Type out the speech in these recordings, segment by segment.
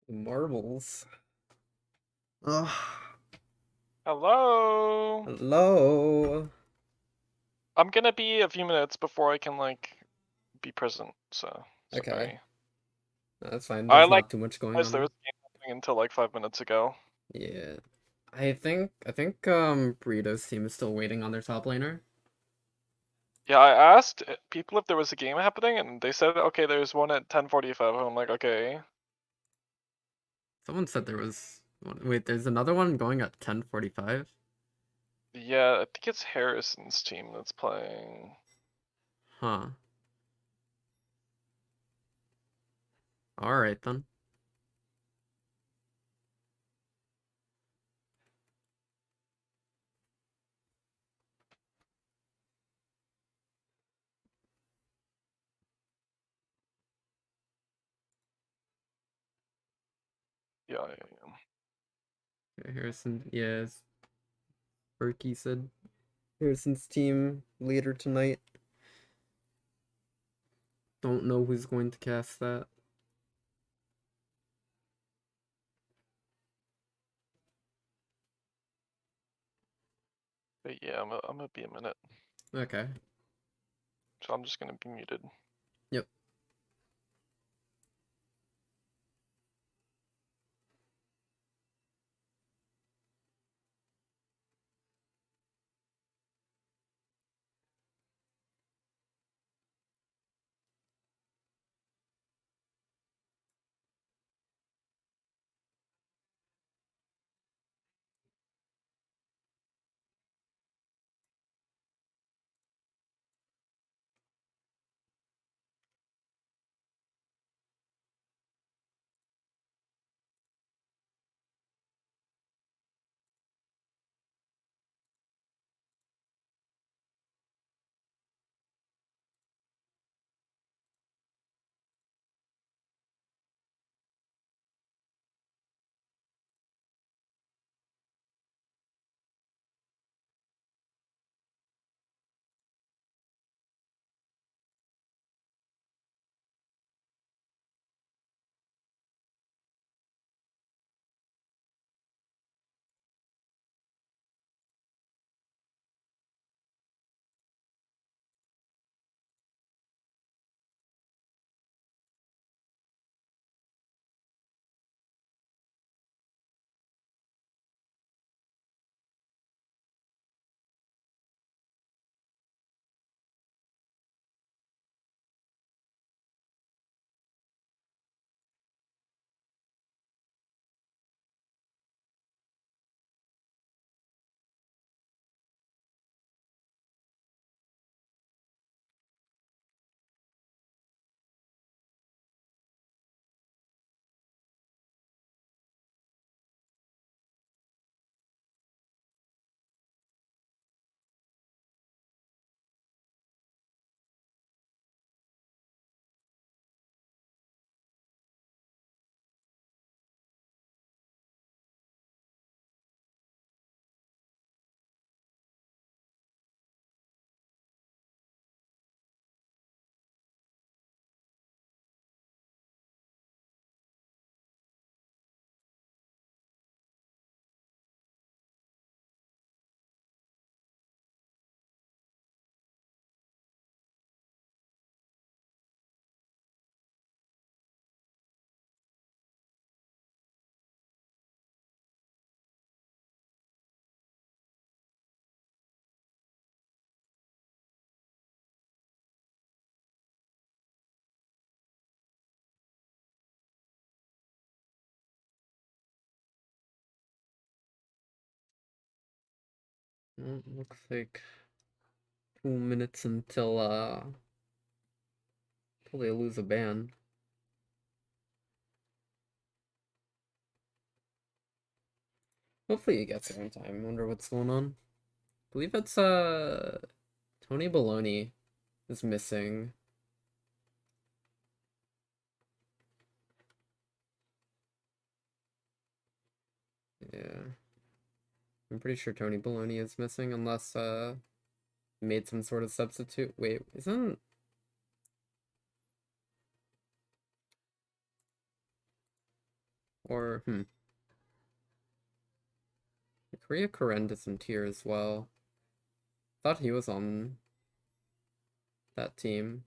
Marbles. Oh, Hello. hello. I'm gonna be a few minutes before I can be present, so Okay, sorry. that's fine. I There's not too much going realized on there here. was a game happening until like 5 minutes ago. Yeah, I think Burrito's team is still waiting on their top laner. Yeah, I asked people if there was a game happening, and they said okay, there's one at 10:45. I'm like, okay. Someone said there was one. Wait, there's another one going at 10:45. Yeah, I think it's Harrison's team that's playing. Huh. All right then. Yeah, yeah. Okay, Harrison, yes. Berkey said Harrison's team later tonight. Don't know who's going to cast that. But yeah, I'm gonna be a minute, Okay. so I'm just gonna be muted. Yep. Well, looks like 2 minutes until they lose a ban. Hopefully he gets there in time. Wonder what's going on. I believe it's Tony Baloney is missing. Yeah. I'm pretty sure Tony Baloney is missing unless he made some sort of substitute. Wait, isn't Or, Korea Karen isn't here as well. Thought he was on that team.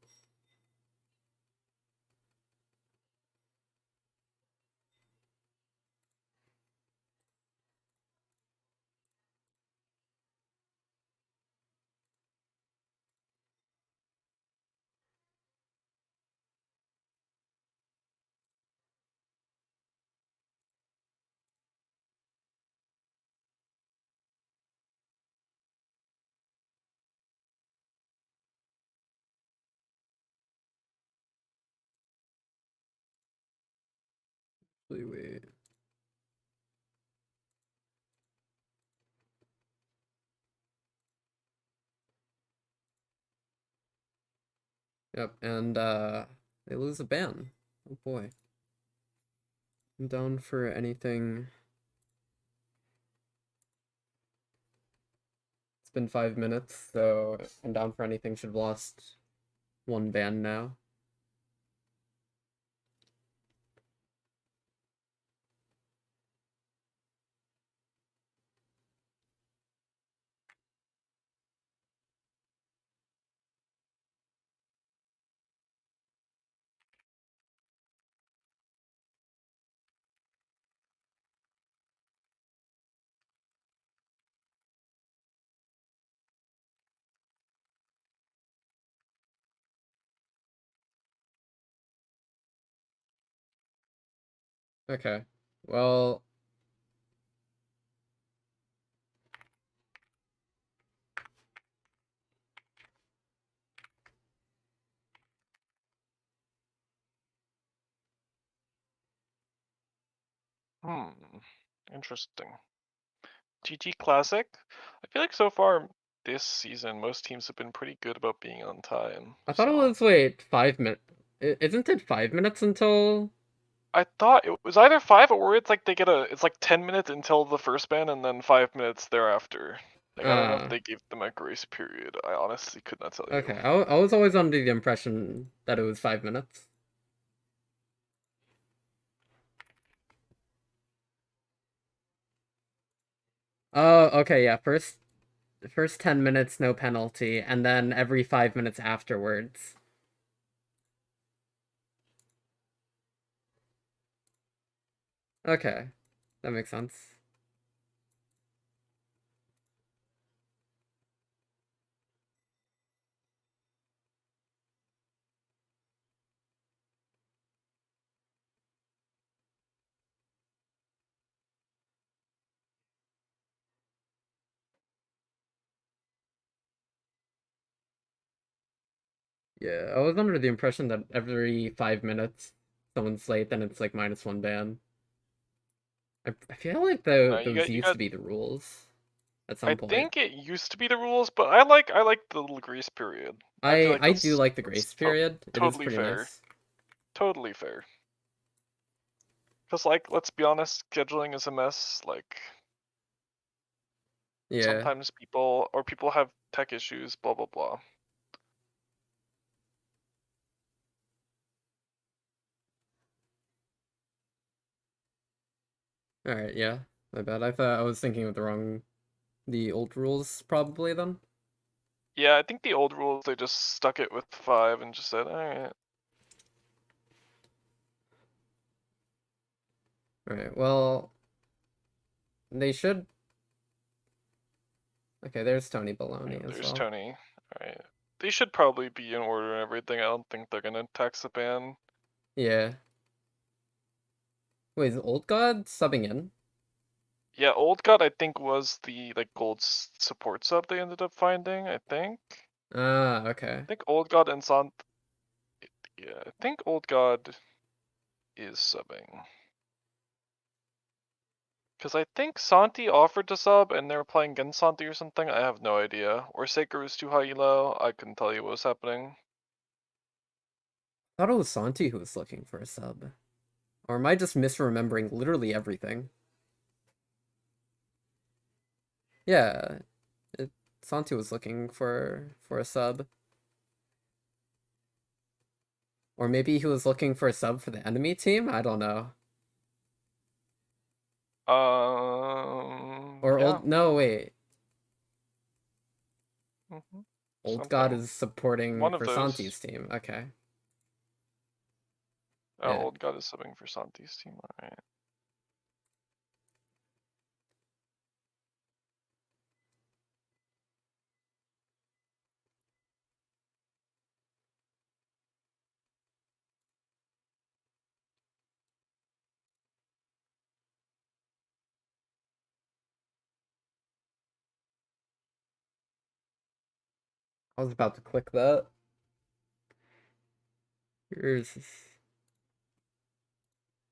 Wait. Yep, and they lose a ban. Oh boy. I'm down for anything. It's been 5 minutes, so I'm down for anything. Should have lost one ban now. Okay. Well, Interesting. GG Classic. I feel like so far this season, most teams have been pretty good about being on time. I thought it So was, wait, 5 minutes. Isn't it 5 minutes until? I thought it was either 5 or it's like it's like 10 minutes until the first ban and then 5 minutes thereafter. Like I don't know if Uh, they gave them a grace period. I honestly could not tell you. okay. I was always under the impression that it was 5 minutes. Oh, okay, yeah. First 10 minutes, no penalty, and then every 5 minutes afterwards. Okay, that makes sense. Yeah, I was under the impression that every 5 minutes someone's late, then it's like -1 ban. I feel like No, those you used got. to be the rules at I some point. think it used to be the rules, but I like the little grace period. I feel like I do like the that's grace period. It is totally pretty fair. nice. Totally fair. Cause like, let's be honest, scheduling is a mess. Like Yeah. sometimes people have tech issues. Blah blah blah. All right, yeah. My bad. I thought I was thinking of the old rules probably then. Yeah, I think the old rules they just stuck it with 5 and just said, all right. All right. Well, they should. Okay, there's Tony Yeah, Baloney as there's well. Tony. All right. They should probably be in order and everything. I don't think they're gonna tax the ban. Yeah. Wait, is Old God subbing in? Yeah, Old God I think was the like gold support sub they ended up finding. I think. Ah, okay. I think Old God and Sant. Yeah, I think Old God is subbing. Because I think Santi offered to sub and they were playing against Santi or something. I have no idea. Or Saker was too high elo. I couldn't tell you what was happening. I thought it was Santi who was looking for a sub. Or am I just misremembering literally everything? Yeah, Santi was looking for a sub. Or maybe he was looking for a sub for the enemy team? I don't know. Or Yeah. old no wait. Hmm. Old God Something. is supporting One of for those. Santi's team. Okay. Oh, Yeah. Old God is subbing for Santi's team. Alright. I was about to click that. Here's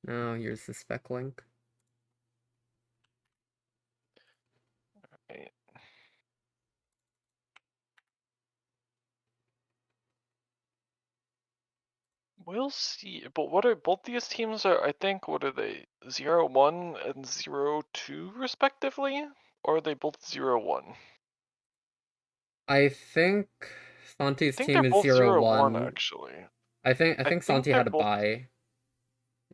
no, here's the spec link. Right. We'll see. But what are both these teams are, I think, what are they? 0-1 and 0-2 respectively? Or are they both 0-1? I think I Santi's think team they're is both zero 0-1 one. actually. I I think think Santi they're had a both. bye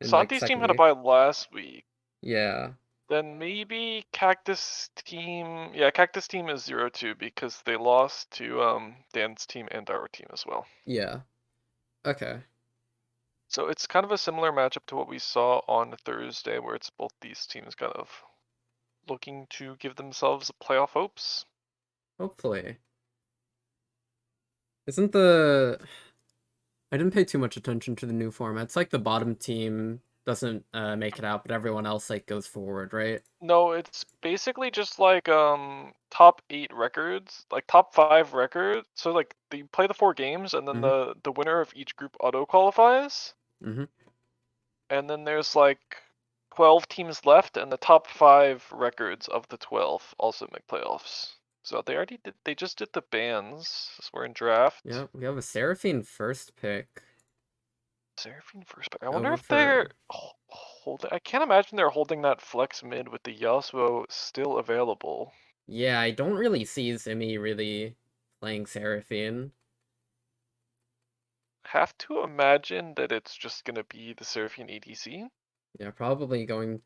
in like Santi's team second had a week. bye last week. Yeah. Then maybe Cactus team. Yeah, Cactus team is 0-2 because they lost to Dan's team and our team as well. Yeah. Okay. So it's kind of a similar matchup to what we saw on Thursday, where it's both these teams kind of looking to give themselves playoff hopes. Hopefully. Isn't the I didn't pay too much attention to the new format. It's like the bottom team doesn't make it out, but everyone else like goes forward, right? No, it's basically just like top 8 records, like top 5 records. So like you play the 4 games, and then Mm-hmm. the winner of each group auto qualifies. Mm-hmm. And then there's like 12 teams left, and the top 5 records of the 12 also make playoffs. So they already did. They just did the bans. So we're in draft. Yep. We have a Seraphine first pick Seraphine first pick. I wonder over if they're for holding. I can't imagine they're holding that flex mid with the Yasuo still available. yeah, I don't really see Zimmy really playing Seraphine. Have to imagine that it's just gonna be the Seraphine ADC. Yeah, probably going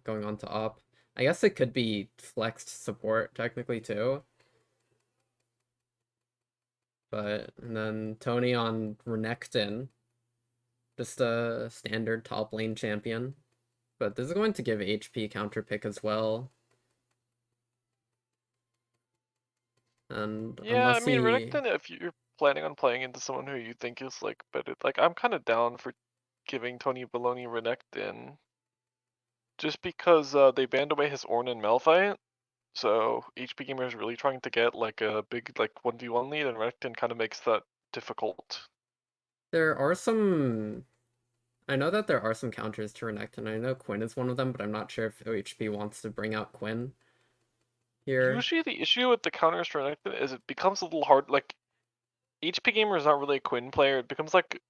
on to op. I guess it could be flexed support technically too. But and then Tony on Renekton, just a standard top lane champion. But this is going to give HP counter pick as well. And Yeah, I unless mean he Renekton, if you're planning on playing into someone who you think is like better, like I'm kind of down for giving Tony Baloney Renekton, just because they banned away his Ornn and Malphite. So HP Gamer is really trying to get like a big like 1v1 lead, and Renekton kind of makes that difficult. there are some I know that there are some counters to Renekton. I know Quinn is one of them, but I'm not sure if OHP wants to bring out Quinn here. Usually the issue with the counters for Renekton is it becomes a little hard. Like HP Gamer is not really a Quinn player. It becomes like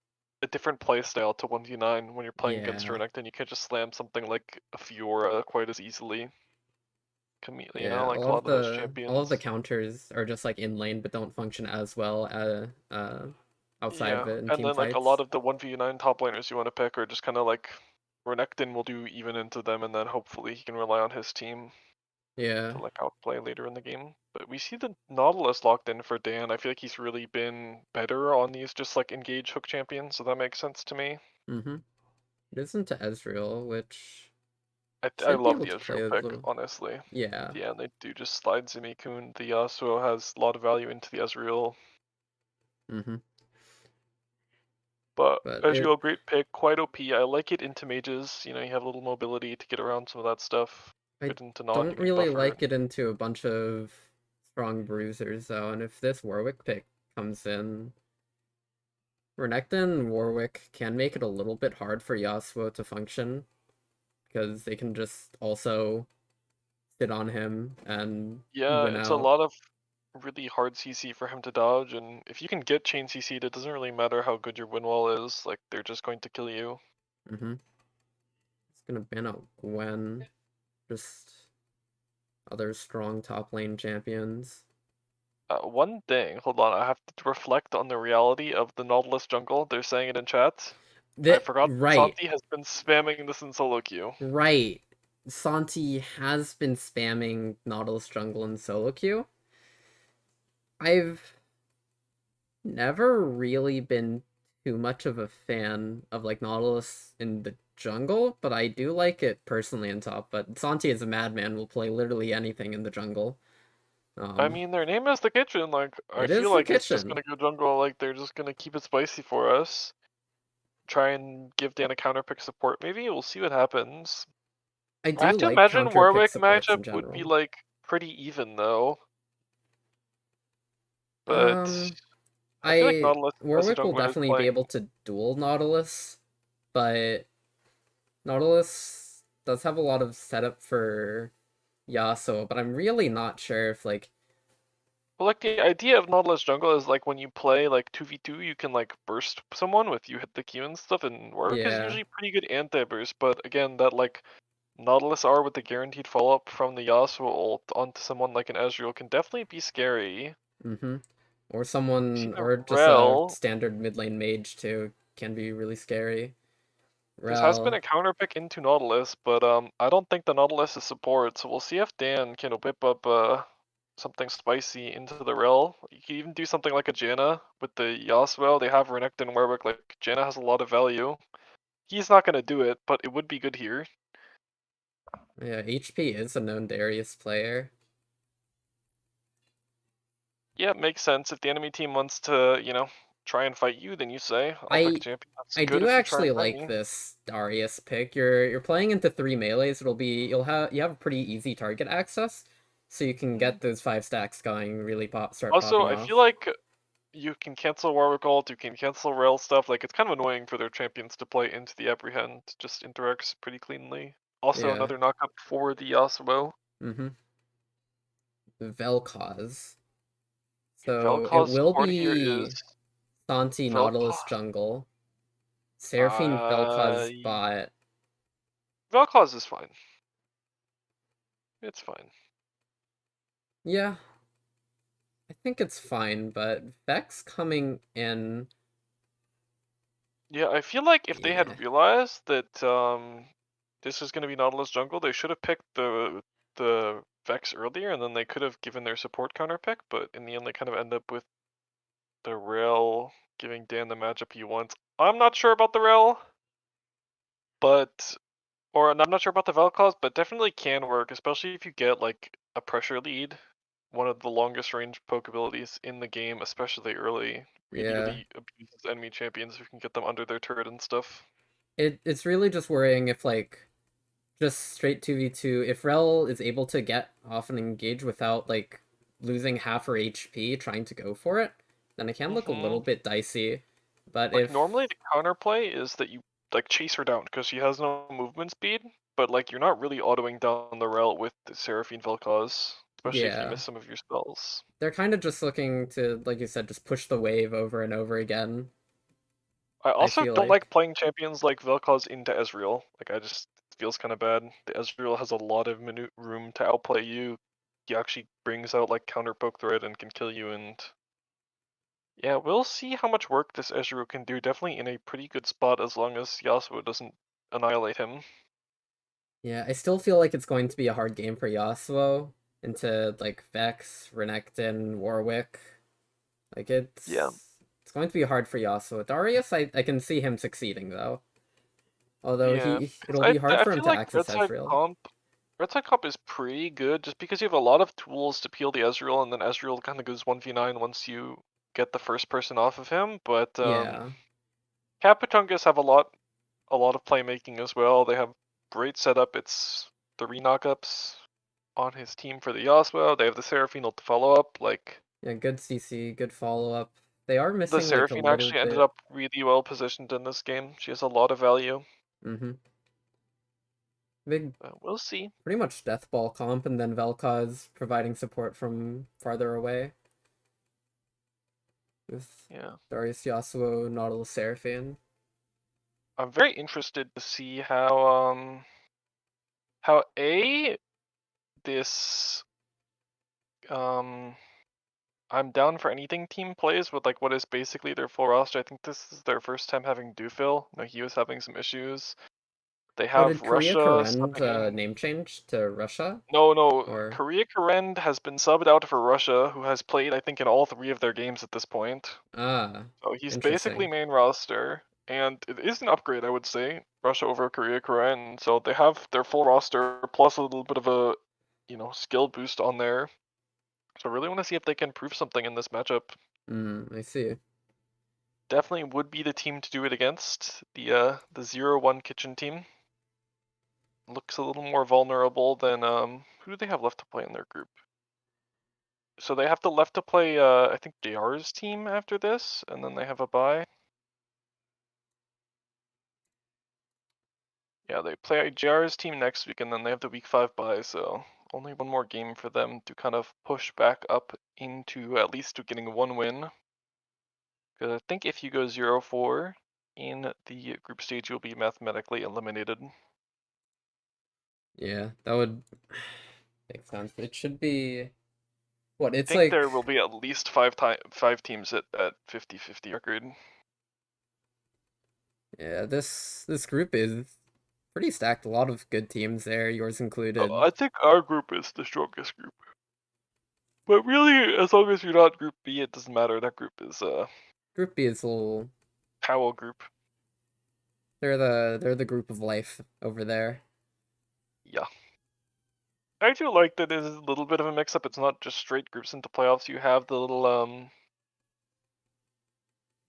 a different playstyle to 1v9 when you're playing against Yeah. Renekton. You can't just slam something like a Fiora quite as easily. You know, Yeah, like a lot of those all of the champions. counters are just like in lane but don't function as well outside of Yeah, it in and team then like a lot fights. of the 1v9 top laners you want to pick are just kind of like Renekton will do even into them, and then hopefully he can rely on his team Yeah. to like outplay later in the game. But we see the Nautilus locked in for Dan. I feel like he's really been better on these just like engage hook champions, so that makes sense to me. Mm-hmm. It isn't to Ezreal, which I should be love able the to play Ezreal a pick, little. honestly. Yeah. Yeah, and they do just slide Zimikun. The Yasuo has a lot of value into the Ezreal. Mm-hmm. But But it Ezreal, great pick, quite OP. I like it into mages. You know, you have a little mobility to get around some of that stuff. I Good into Nod, you don't can really buffer. like it into a bunch of strong bruisers though, and if this Warwick pick comes in, Renekton and Warwick can make it a little bit hard for Yasuo to function because they can just also sit on him and Yeah, win it's a out. lot of really hard CC for him to dodge, and if you can get chain CC'd, it doesn't really matter how good your win wall is, like, they're just going to kill you. Mm-hmm. It's gonna ban out Gwen. Just other strong top lane champions. One thing, hold on, I have to reflect on the reality of the Nautilus jungle. They're saying it in chat. I That forgot right, Santi has been spamming this in solo queue. right. Santi has been spamming Nautilus jungle and solo queue. I've never really been too much of a fan of like Nautilus in the jungle, but I do like it personally in top. But Santi is a madman, will play literally anything in the jungle. I Um, mean, their name is the kitchen. Like, I it feel is the like it's just kitchen. gonna go jungle. Like, they're just gonna keep it spicy for us. Try and give Dan a counter pick support. Maybe we'll see what happens. I I do have to like imagine counter pick Warwick supports matchup in would be general. like pretty even though. But Um, I feel like I Nautilus as a Warwick will jungler is definitely be playing. able to duel Nautilus, but Nautilus does have a lot of setup for Yasuo, but I'm really not sure if like But like the idea of Nautilus jungle is like when you play like 2v2, you can like burst someone with you hit the Q and stuff, and Warwick is yeah. usually pretty good anti-burst. But again, that like Nautilus R with the guaranteed follow-up from the Yasuo ult onto someone like an Ezreal can definitely be scary. Mm-hmm. Or You see someone, the or just a Rel. standard mid lane mage too can be really scary. This has been Rel, a counter pick into Nautilus, but I don't think the Nautilus is support, so we'll see if Dan can whip up something spicy into the Rel. You can even do something like a Janna with the Yasuo. They have Renekton and Warwick, like Janna has a lot of value. He's not gonna do it, but it would be good here. yeah, HP is a known Darius player. Yeah, it makes sense. If the enemy team wants to, try and fight you, then you say, I'll pick a I champion. That's I good do if you try and actually fight like me. this Darius pick. You're playing into three melees. You have a pretty easy target access, so you can Mhm. get those five stacks going. Really start Also, popping I feel off. like you can cancel Warwick ult, you can cancel Rail stuff. Like, it's kind of annoying for their champions to play into the Apprehend. Just interacts pretty cleanly. Also, Yeah. another knockup for the Yasuo. Mm-hmm. Vel'Koz. So it Vel'Koz's will support here is be Santi Nautilus Vel'Koz. jungle, Seraphine Uh, Vel'Koz bot. Vel'Koz is fine. It's fine. Yeah, I think it's fine, but Vex coming in, Yeah, I feel like if they yeah, had realized that this is gonna be Nautilus jungle, they should have picked the Vex earlier, and then they could have given their support counter pick. But in the end, they kind of end up with the rail giving Dan the matchup he wants. I'm not sure about the rail, but I'm not sure about the Vel'Koz, but definitely can work, especially if you get like a pressure lead, one of the longest range poke abilities in the game, especially early. Really, yeah. really abuses enemy champions if you can get them under their turret and stuff. It's really just worrying if like just straight 2v2, if Rel is able to get off and engage without like losing half her HP trying to go for it, then it can look a Hmm. little bit dicey. But Like if normally the counterplay is that you like chase her down because she has no movement speed, but like you're not really autoing down the rail with the Seraphine Vel'Koz, especially if you yeah, miss some of your spells. they're kind of just looking to, like you said, just push the wave over and over again. I I also feel don't like like, playing champions like Vel'Koz into Ezreal. Like I just it feels kind of bad. The Ezreal has a lot of minute room to outplay you. He actually brings out like counter poke threat and can kill you. And yeah, we'll see how much work this Ezreal can do. Definitely in a pretty good spot as long as Yasuo doesn't annihilate him. yeah, I still feel like it's going to be a hard game for Yasuo into like Vex, Renekton, Warwick. Like Yeah. it's going to be hard for Yasuo. Darius, I can see him succeeding though. Although Yeah, it'll because be hard I for him feel to like access Ezreal. Red side comp is pretty good just because you have a lot of tools to peel the Ezreal, and then Ezreal kind of goes 1v9 once you get the first person off of him. But Yeah. Capatungus have a lot of playmaking as well. They have great setup. It's 3 knockups on his team for the Yasuo. They have the Seraphine to follow up. Like Yeah, good CC, good follow-up. They are the missing like a Seraphine little actually ended bit. up really well positioned in this game. She has a lot of value. Mm-hmm. Big We'll see. pretty much death ball comp, and then Vel'Koz providing support from farther away with Yeah. Darius Yasuo, Nautilus Seraphine. I'm very interested to see how this um I'm down for anything team plays with like what is basically their full roster. I think this is their first time having Dufil. No, he was having some issues. They Oh, have did Korea Russia Karen subbing in. name change to Russia? No, Or Korea Karen has been subbed out for Russia, who has played, I think, in all three of their games at this point. ah, So he's basically interesting. main roster, and it is an upgrade, I would say, Russia over Korea Karen. So they have their full roster plus a little bit of a, skill boost on there. So I really want to see if they can prove something in this matchup. I see. Definitely would be the team to do it against. The 0-1 kitchen team looks a little more vulnerable than who do they have left to play in their group? So they have to left to play I think JR's team after this, and then they have a bye. Yeah, they play JR's team next week, and then they have the week 5 bye, so only one more game for them to kind of push back up into at least to getting one win. Because I think if you go 0-4 in the group stage, you'll be mathematically eliminated. Yeah, that would make sense. It should be what? I It's think like there will be at least five teams at 50-50 record. yeah, this group is pretty stacked. A lot of good teams there, yours included. I think our group is the strongest group. But really, as long as you're not Group B, it doesn't matter. That group is Group B is a little. Powell group. They're the group of life over there. Yeah. I do like that it is a little bit of a mix-up. It's not just straight groups into playoffs. You have the little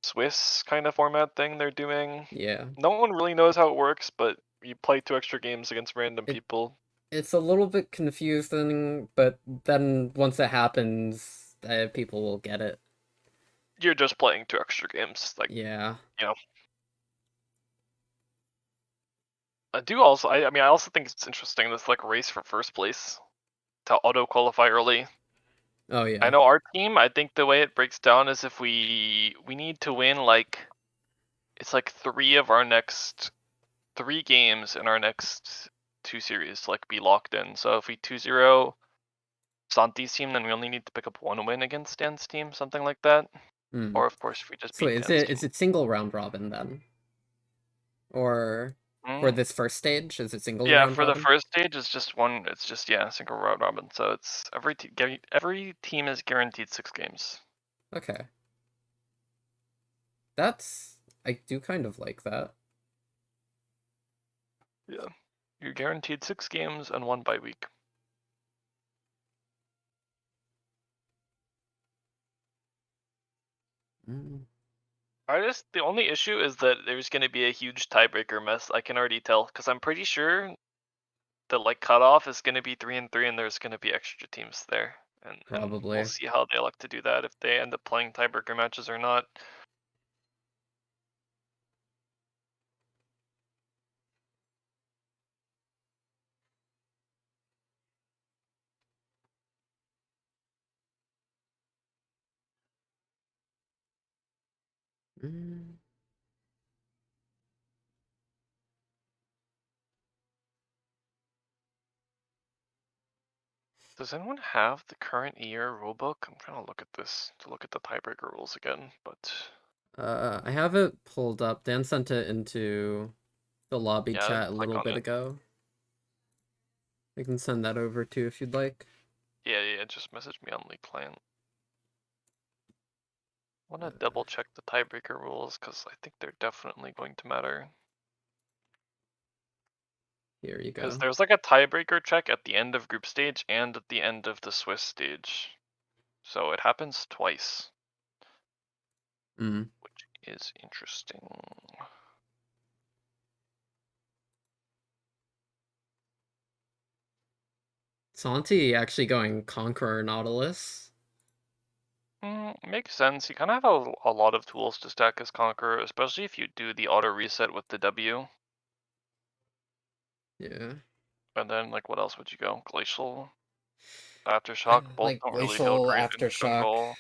Swiss kind of format thing they're doing. Yeah. No one really knows how it works, but you play 2 extra games against random It people. it's a little bit confusing, but then once it happens, people will get it. You're just playing 2 extra games. Like, Yeah. you know. I mean, I also think it's interesting this like race for first place to auto qualify early. Oh I yeah. know our team, I think the way it breaks down is if we need to win like it's like 3 games in our next 2 series to like be locked in. So if we 2-0 Santi's team, then we only need to pick up 1 win against Dan's team, something like that. Hmm. Or of course if we just So beat is Dan's it team. is it single round robin then? Or for Mm. this first stage, is it single Yeah, round for the robin? first stage it's just one. It's just single round robin. So it's every team is guaranteed 6 games. Okay. That's I do kind of like that. Yeah, you're guaranteed 6 games and 1 bye week. Mm. The only issue is that there's going to be a huge tiebreaker mess. I can already tell because I'm pretty sure the like cutoff is going to be 3-3, and there's going to be extra teams there, and we'll Probably. see how they elect to do that if they end up playing tiebreaker matches or not. Mm. Does anyone have the current year rulebook? I'm trying to look at this to look at the tiebreaker rules again, but I have it pulled up. Dan sent it into the lobby yeah, chat a click little on bit it. ago. I can send that over too if you'd like. Yeah, just message me on League Client. I want to Uh, double check the tiebreaker rules because I think they're definitely going to matter. Here you Because go. there's like a tiebreaker check at the end of group stage and at the end of the Swiss stage. So it happens twice, Mm. which is interesting. Santi actually going Conqueror Nautilus. Makes sense. You kind of have a lot of tools to stack as Conqueror, especially if you do the auto reset with the W. Yeah. And then, like, what else would you go? Glacial, Aftershock, I both like don't really feel Glacial great in Aftershock. jungle.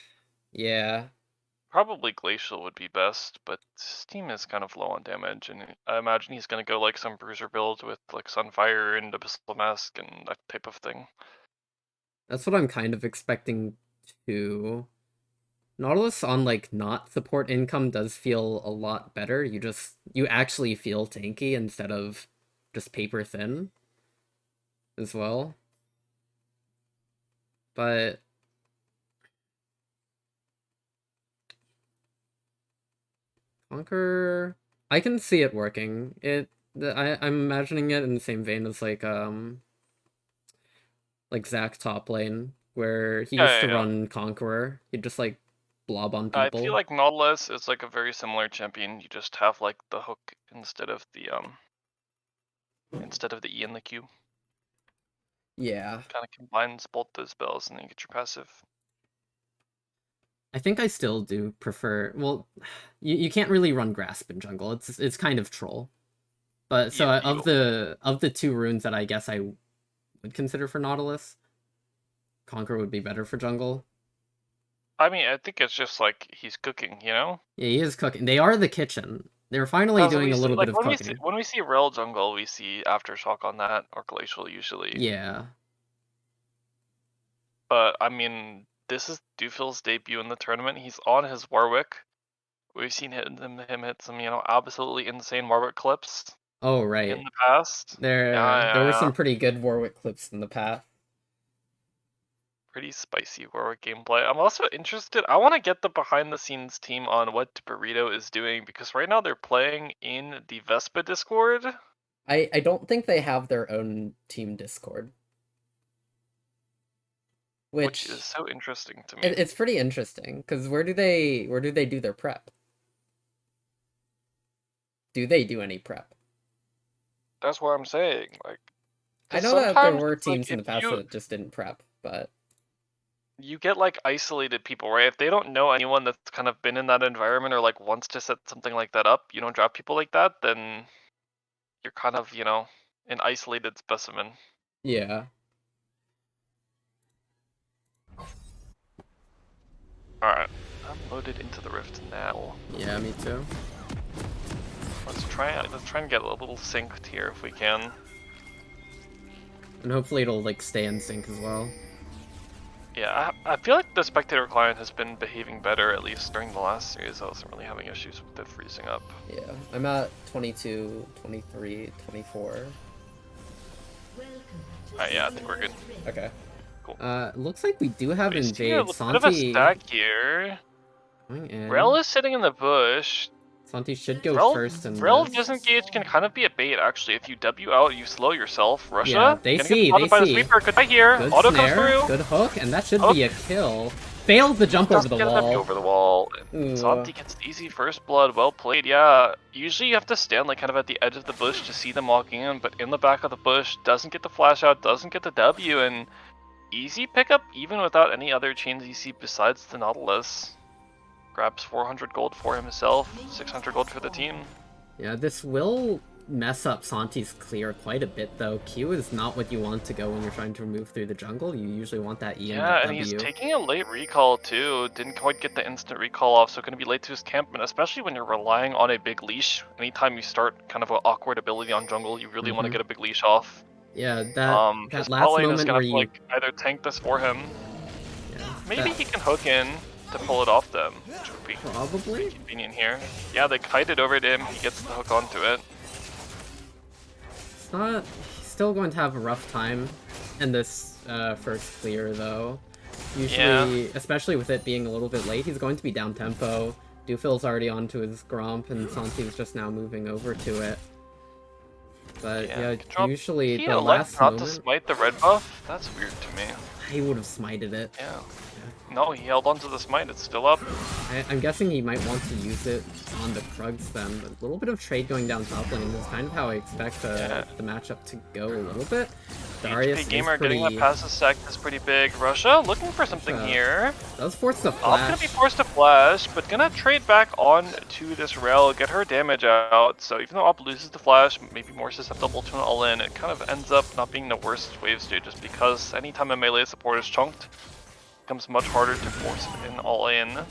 Yeah. Probably Glacial would be best, but Steam is kind of low on damage, and I imagine he's gonna go like some Bruiser build with like Sunfire and Abyssal Mask and that type of thing. That's what I'm kind of expecting too. Nautilus on like not support income does feel a lot better. You actually feel tanky instead of just paper thin as well. But Conquer, I can see it working. I'm imagining it in the same vein as like Zac top lane, where he used to Yeah. run Conqueror. He'd just like blob on I people. feel like Nautilus is like a very similar champion. You just have like the hook instead of the E and the Q. Yeah. Kind of combines both those spells and then you get your passive. I think I still do prefer. Well, you can't really run Grasp in jungle. It's kind of troll. But so Yeah, of the two runes that I guess I would consider for Nautilus, Conquer would be better for jungle. I mean, I think it's just like he's cooking, you know? Yeah, he is cooking. They are the kitchen. They're finally doing a little bit of cooking. When we see Rel jungle, we see Aftershock on that, or Glacial usually. Yeah. But I mean, this is Dufil's debut in the tournament. He's on his Warwick. We've seen him hit some, you know, absolutely insane Warwick clips Oh, in right. the past. There were some pretty good Warwick clips in the past. Pretty spicy Warwick gameplay. I'm also interested. I want to get the behind the scenes team on what Burrito is doing because right now they're playing in the Vespa Discord. I don't think they have their own team Discord. Which is so interesting to me. It's pretty interesting because where do they do their prep? Do they do any prep? That's what I'm saying. Like, I know that there were teams like, in the past that just didn't prep, but you get like isolated people, right? If they don't know anyone that's kind of been in that environment or like wants to set something like that up, you don't drop people like that, then you're kind of, you know, an isolated specimen. yeah. Alright, I'm loaded into the rift now. Yeah, me too. Let's try and get a little synced here if we can. And hopefully it'll like stay in sync as well. Yeah, I feel like the spectator client has been behaving better, at least during the last series. I wasn't really having issues with it freezing up. Yeah, I'm at 22, 23, 24. Yeah, I think we're good. Okay. Cool. Looks like we do have We see Invade. a bit of a stack here. Going in. Rel is sitting in the bush. Santi should go first in Rel this. disengage can kind of be a bait, actually. If you W out, you slow yourself. Russia, yeah, they see. The sweeper. Goodbye here. Good Auto snare, comes through. good hook, and that should be a kill. Failed the jump over the wall. Over the wall. Santi gets easy first blood. Well played. Yeah. Usually you have to stand like kind of at the edge of the bush to see them walking in, but in the back of the bush, doesn't get the flash out, doesn't get the W, and easy pickup even without any other chains you see besides the Nautilus. Grabs 400 gold for himself, 600 gold for the team. Yeah, this will mess up Santi's clear quite a bit, though. Q is not what you want to go when you're trying to move through the jungle. You usually want that E and that W. Yeah, and he's taking a late recall too. Didn't quite get the instant recall off, so going to be late to his camp. And especially when you're relying on a big leash. Anytime you start kind of an awkward ability on jungle, you really want to get a big leash off. Yeah, that last moment where you like either tank this for him. Yeah, maybe he can hook in to pull it off them, which would be probably convenient here. Yeah, they kite it over to him. He gets the hook onto it. It's not. He's still going to have a rough time in this first clear, though. Usually, especially with it being a little bit late, he's going to be down tempo. Dufil's already onto his Gromp, and Santi's just now moving over to it. But yeah, usually the last moment... not to smite the red buff? That's weird to me. He would have smited it. Yeah. No, he held onto the smite, it's still up. I'm guessing he might want to use it on the Krugs then. But a little bit of trade going down top lane is kind of how I expect the matchup to go a little bit. Darius HP Gamer getting that passive sec is pretty big. Russia looking for something here. That was forced to flash. Gonna be forced to flash, but gonna trade back on to this Rel, get her damage out. So even though Op loses the flash, maybe more susceptible to an all-in, it kind of ends up not being the worst wave state just because anytime a melee support is chunked, becomes much harder to force it in all in. Yeah,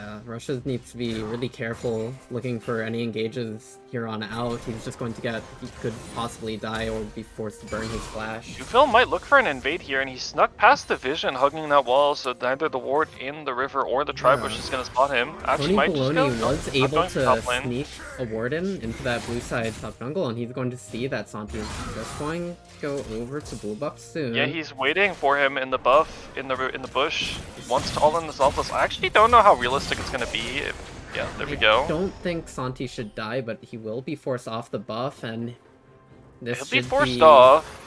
Yeah, Russia needs to be really careful looking for any engages here on out. He's just going to get, he could possibly die or be forced to burn his flash. Dufil might look for an invade here, and he snuck past the vision, hugging that wall, so neither the ward in the river or the tri-bush is going to spot him. Actually, Tony might just go, Baloney was able to top lane. sneak a warden into that blue side top jungle, and he's going to see that Santi is just going to go over to blue buff soon. Yeah, he's waiting for him in the buff, in the bush. He wants to all in the Zeldas. I actually don't know how realistic it's going to be. Yeah, there we go. I don't think Santi should die, but he will be forced off the buff, and this He'll should be forced off.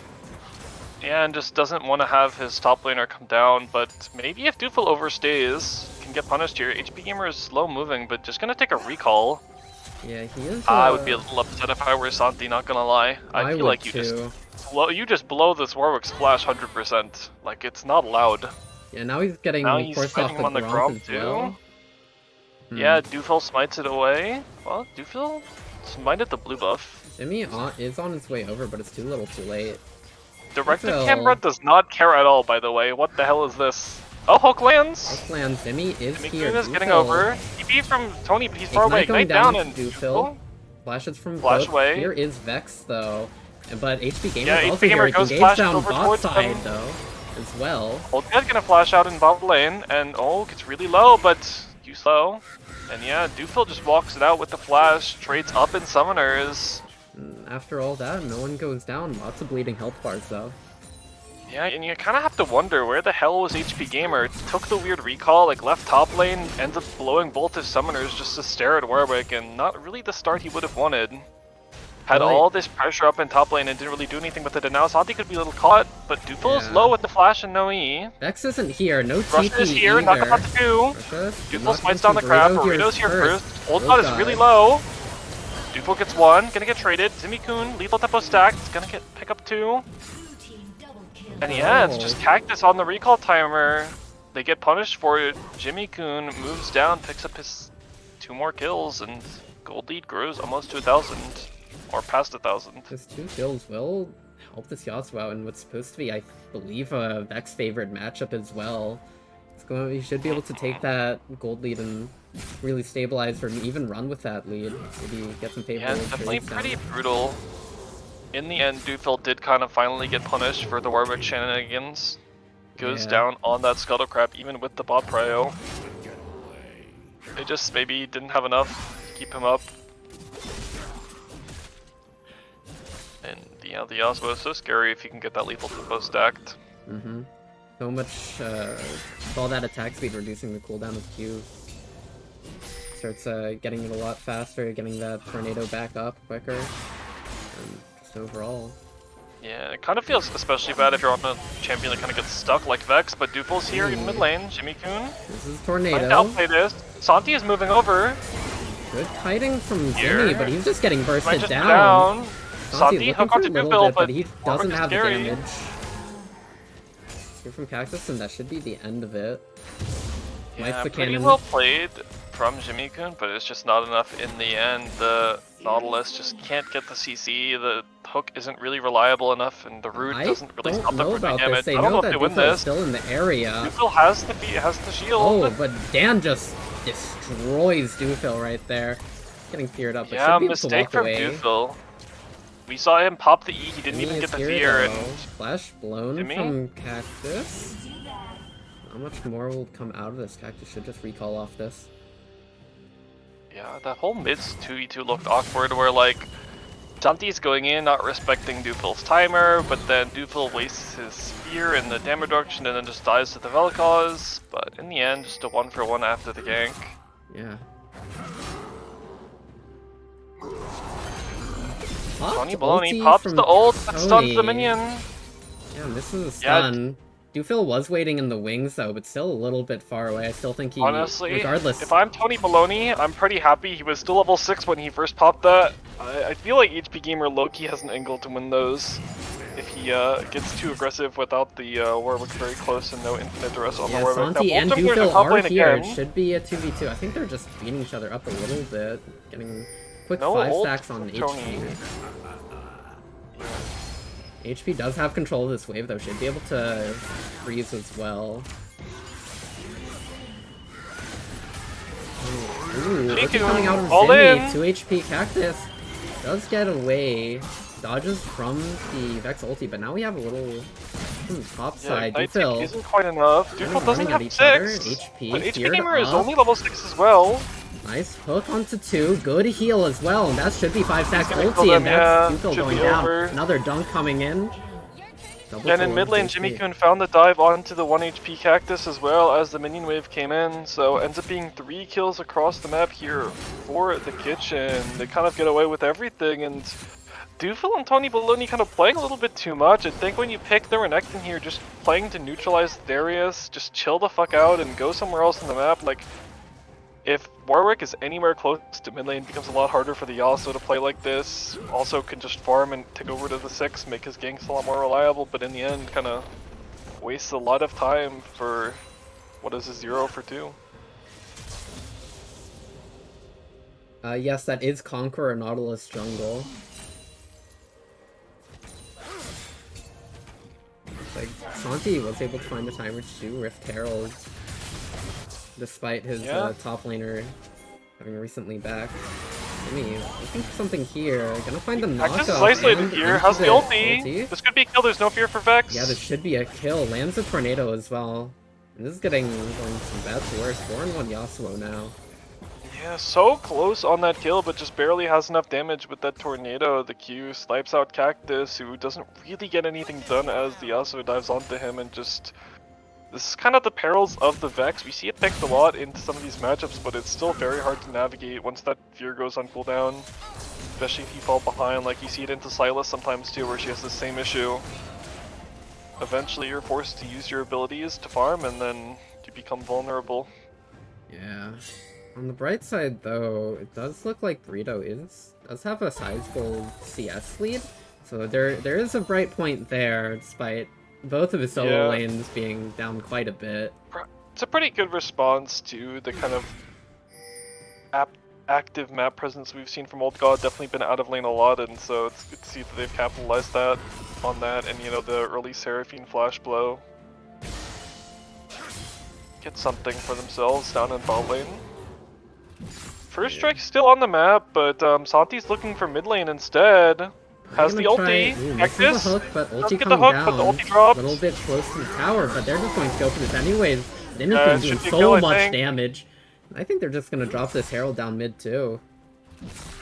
Yeah, and just doesn't want to have his top laner come down, but maybe if Dufil overstays, can get punished here. HP Gamer is slow moving, but just going to take a recall. Yeah, he is. I would be a little upset if I were Santi, not gonna lie. I feel like you just blow this Warwick splash 100%. Like, it's not allowed. Yeah, now he's getting forced off on the Gromp too. Well. Yeah, Dufil smites it away. Well, Dufil smited the blue buff. Zimmy is on his way over, but it's too little too late. Directed camera does not care at all, by the way. What the hell is this? Oh, Hook lands! Hook lands. Zimmy is here. Is getting over. TP from Tony, but he's far away. Ignite down and Dufil. Flashes from Flash both. away. Here is Vex, though. But HP Gamer yeah, is also Gamer here. goes Engage down over bot side, though, as well. Old Guy's gonna flash out in bot lane, and gets really low, but too slow. And yeah, Dufil just walks it out with the flash, trades up in summoners. After all that, no one goes down. Lots of bleeding health bars, though. Yeah, and you kind of have to wonder, where the hell was HP Gamer? Took the weird recall, like left top lane, ends up blowing both his summoners just to stare at Warwick, and not really the start he would have wanted. Had all this pressure up in top lane and didn't really do anything with it, and now Santi could be a little caught, but Dufil is low with the flash and no E. Vex isn't here, no TP Russia is here, not about to do. Dufil smites down the crab, Burrito's here first. Old God is really low. Dufil gets one, gonna get traded. Zimmy-kun, lethal tempo stacked, it's gonna pick up two. And yeah, it's just Cactus on the recall timer. They get punished for it. Jimmy-kun moves down, picks up his 2 more kills, and gold lead grows almost to 1,000. Or past 1,000. His 2 kills will help this Yasuo out in what's supposed to be, I believe, a Vex favored matchup as well. He should be able to take that gold lead and really stabilize or even run with that lead. Maybe get some favorable trades definitely pretty down. brutal. In the end, Dufil did kind of finally get punished for the Warwick shenanigans. Goes down on that Scuttle Crab even with the bot prio. They just maybe didn't have enough to keep him up. And yeah, the Yasuo is so scary if you can get that lethal tempo stacked. So much, with all that attack speed reducing the cooldown of Q. Starts getting it a lot faster, getting that tornado back up quicker. And just overall. Yeah, it kind of feels especially bad if you're on a champion that kind of gets stuck like Vex, but Dufil's here in mid lane, Jimmy-kun. This is tornado. Trying to outplay this. Santi is moving over. Good kiting from Jimmy, but he's just getting bursted just down. Santi hook onto Dufil, but he doesn't have the scary. damage. Here from Cactus, and that should be the end of it. Yeah, the pretty cannon. well played from Jimmy-kun, but it's just not enough in the end. The Nautilus just can't get the CC, the hook isn't really reliable enough, and the root doesn't really stop them from doing damage. They I don't know that if they win Dufil's this. still in the area. Dufil has the shield. Oh, but Dan just destroys Dufil right there. Getting feared up, but yeah, should be able to mistake walk from away. Dufil. We saw him pop the E, he didn't even get the fear. And Flash blown Jimmy? from Cactus. How much more will come out of this? Cactus should just recall off this. yeah, that whole mid's 2v2 looked awkward where like Santi's going in, not respecting Dufil's timer, but then Dufil wastes his spear in the damage reduction and then just dies to the Vel'Koz. But in the end, just a 1-for-1 after the gank. Yeah. Tony Baloney pops the ult that stuns the minion. Yeah, misses a stun. Dufil was waiting in the wings though, but still a little bit far away. I still think he, honestly, regardless. If I'm Tony Baloney, I'm pretty happy. He was still level 6 when he first popped that. I feel like HP Gamer low-key has an angle to win those. If he gets too aggressive without the Warwick very close and no infinite duress on the Warwick. Santi and now, Dufil are here. again. It should be a 2v2. I think they're just beating each other up a little bit. Getting quick No 5 ult stacks on from Tony. HP. HP does have control of this wave though. Should be able to freeze as well. Ooh, Ulti Miku, coming out of all Zimmy, in. 2 HP Cactus. Does get away. Dodges from the Vex ulti, but now we have a little top Yeah, side. Ignite TP Dufil isn't quite enough. kind Dufil of doesn't running at have each other. 6, HP but HP feared Gamer is up. only level 6 as well. Nice hook onto 2. Good heal as well, and that should be 5 stacks Gonna kill ulti, them, and that's yeah. Dufil Should going be down. over. Another dunk coming in. Double And in towards mid lane, HP. Jimmy-kun found the dive onto the 1 HP Cactus as well as the minion wave came in, so ends up being 3 kills across the map here for the kitchen. They kind of get away with everything, and Dufil and Tony Baloney kind of playing a little bit too much. I think when you pick the Renekton here, just playing to neutralize Darius, just chill the fuck out and go somewhere else on the map. Like, if Warwick is anywhere close to mid lane, it becomes a lot harder for the Yasuo to play like this. Also can just farm and take over to the 6, make his ganks a lot more reliable, but in the end kind of wastes a lot of time for, what is a 0 for 2? Yes, that is Conqueror Nautilus jungle. Like, Santi was able to find the timer to do Rift Herald, despite his top laner having recently backed. Jimmy looking for something here. Gonna find the knockup. Cactus is isolated and here, into has the ulti. This could be a kill, there's no fear for Vex. Yeah, this should be a kill. Lands a tornado as well. And this is going from bad to worse. 4-1 Yasuo now. Yeah, so close on that kill, but just barely has enough damage with that tornado. The Q snipes out Cactus, who doesn't really get anything done as the Yasuo dives onto him, and just... This is kind of the perils of the Vex. We see it picked a lot into some of these matchups, but it's still very hard to navigate once that fear goes on cooldown. Especially if you fall behind, like you see it into Silas sometimes too, where she has the same issue. Eventually you're forced to use your abilities to farm, and then you become vulnerable. Yeah. On the bright side, though, it does look like Burrito does have a sizable CS lead, so there is a bright point there, despite both of his solo lanes being down quite a bit. It's a pretty good response to the kind of active map presence we've seen from Old God. Definitely been out of lane a lot, and so it's good to see that they've capitalized on that, and you know, the early Seraphine flash blow. Get something for themselves down in bot lane. First strike's still on the map, but Santi's looking for mid lane instead. Has the ulti. Cactus the hook, but ulti get the coming hook, down. but the ulti dropped. A little bit close to the tower, but they're just going to go for this anyways. Zimmy's Yeah, doing so much damage. I think they're just gonna drop this Herald down mid too.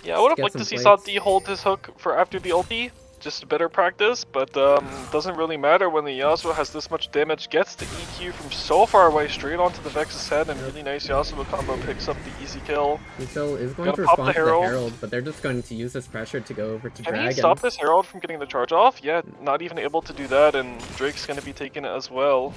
Yeah, I would have liked to see Santi hold his hook for after the ulti. Just better practice, but doesn't really matter when the Yasuo has this much damage, gets the EQ from so far away straight onto the Vex's head, and really nice Yasuo combo picks up the easy kill. Yasuo is going to respond to the Herald, but they're just going to use this pressure to go over to Dragon. Can he stop this Herald from getting the charge off? Yeah, not even able to do that, and Drake's going to be taking it as well.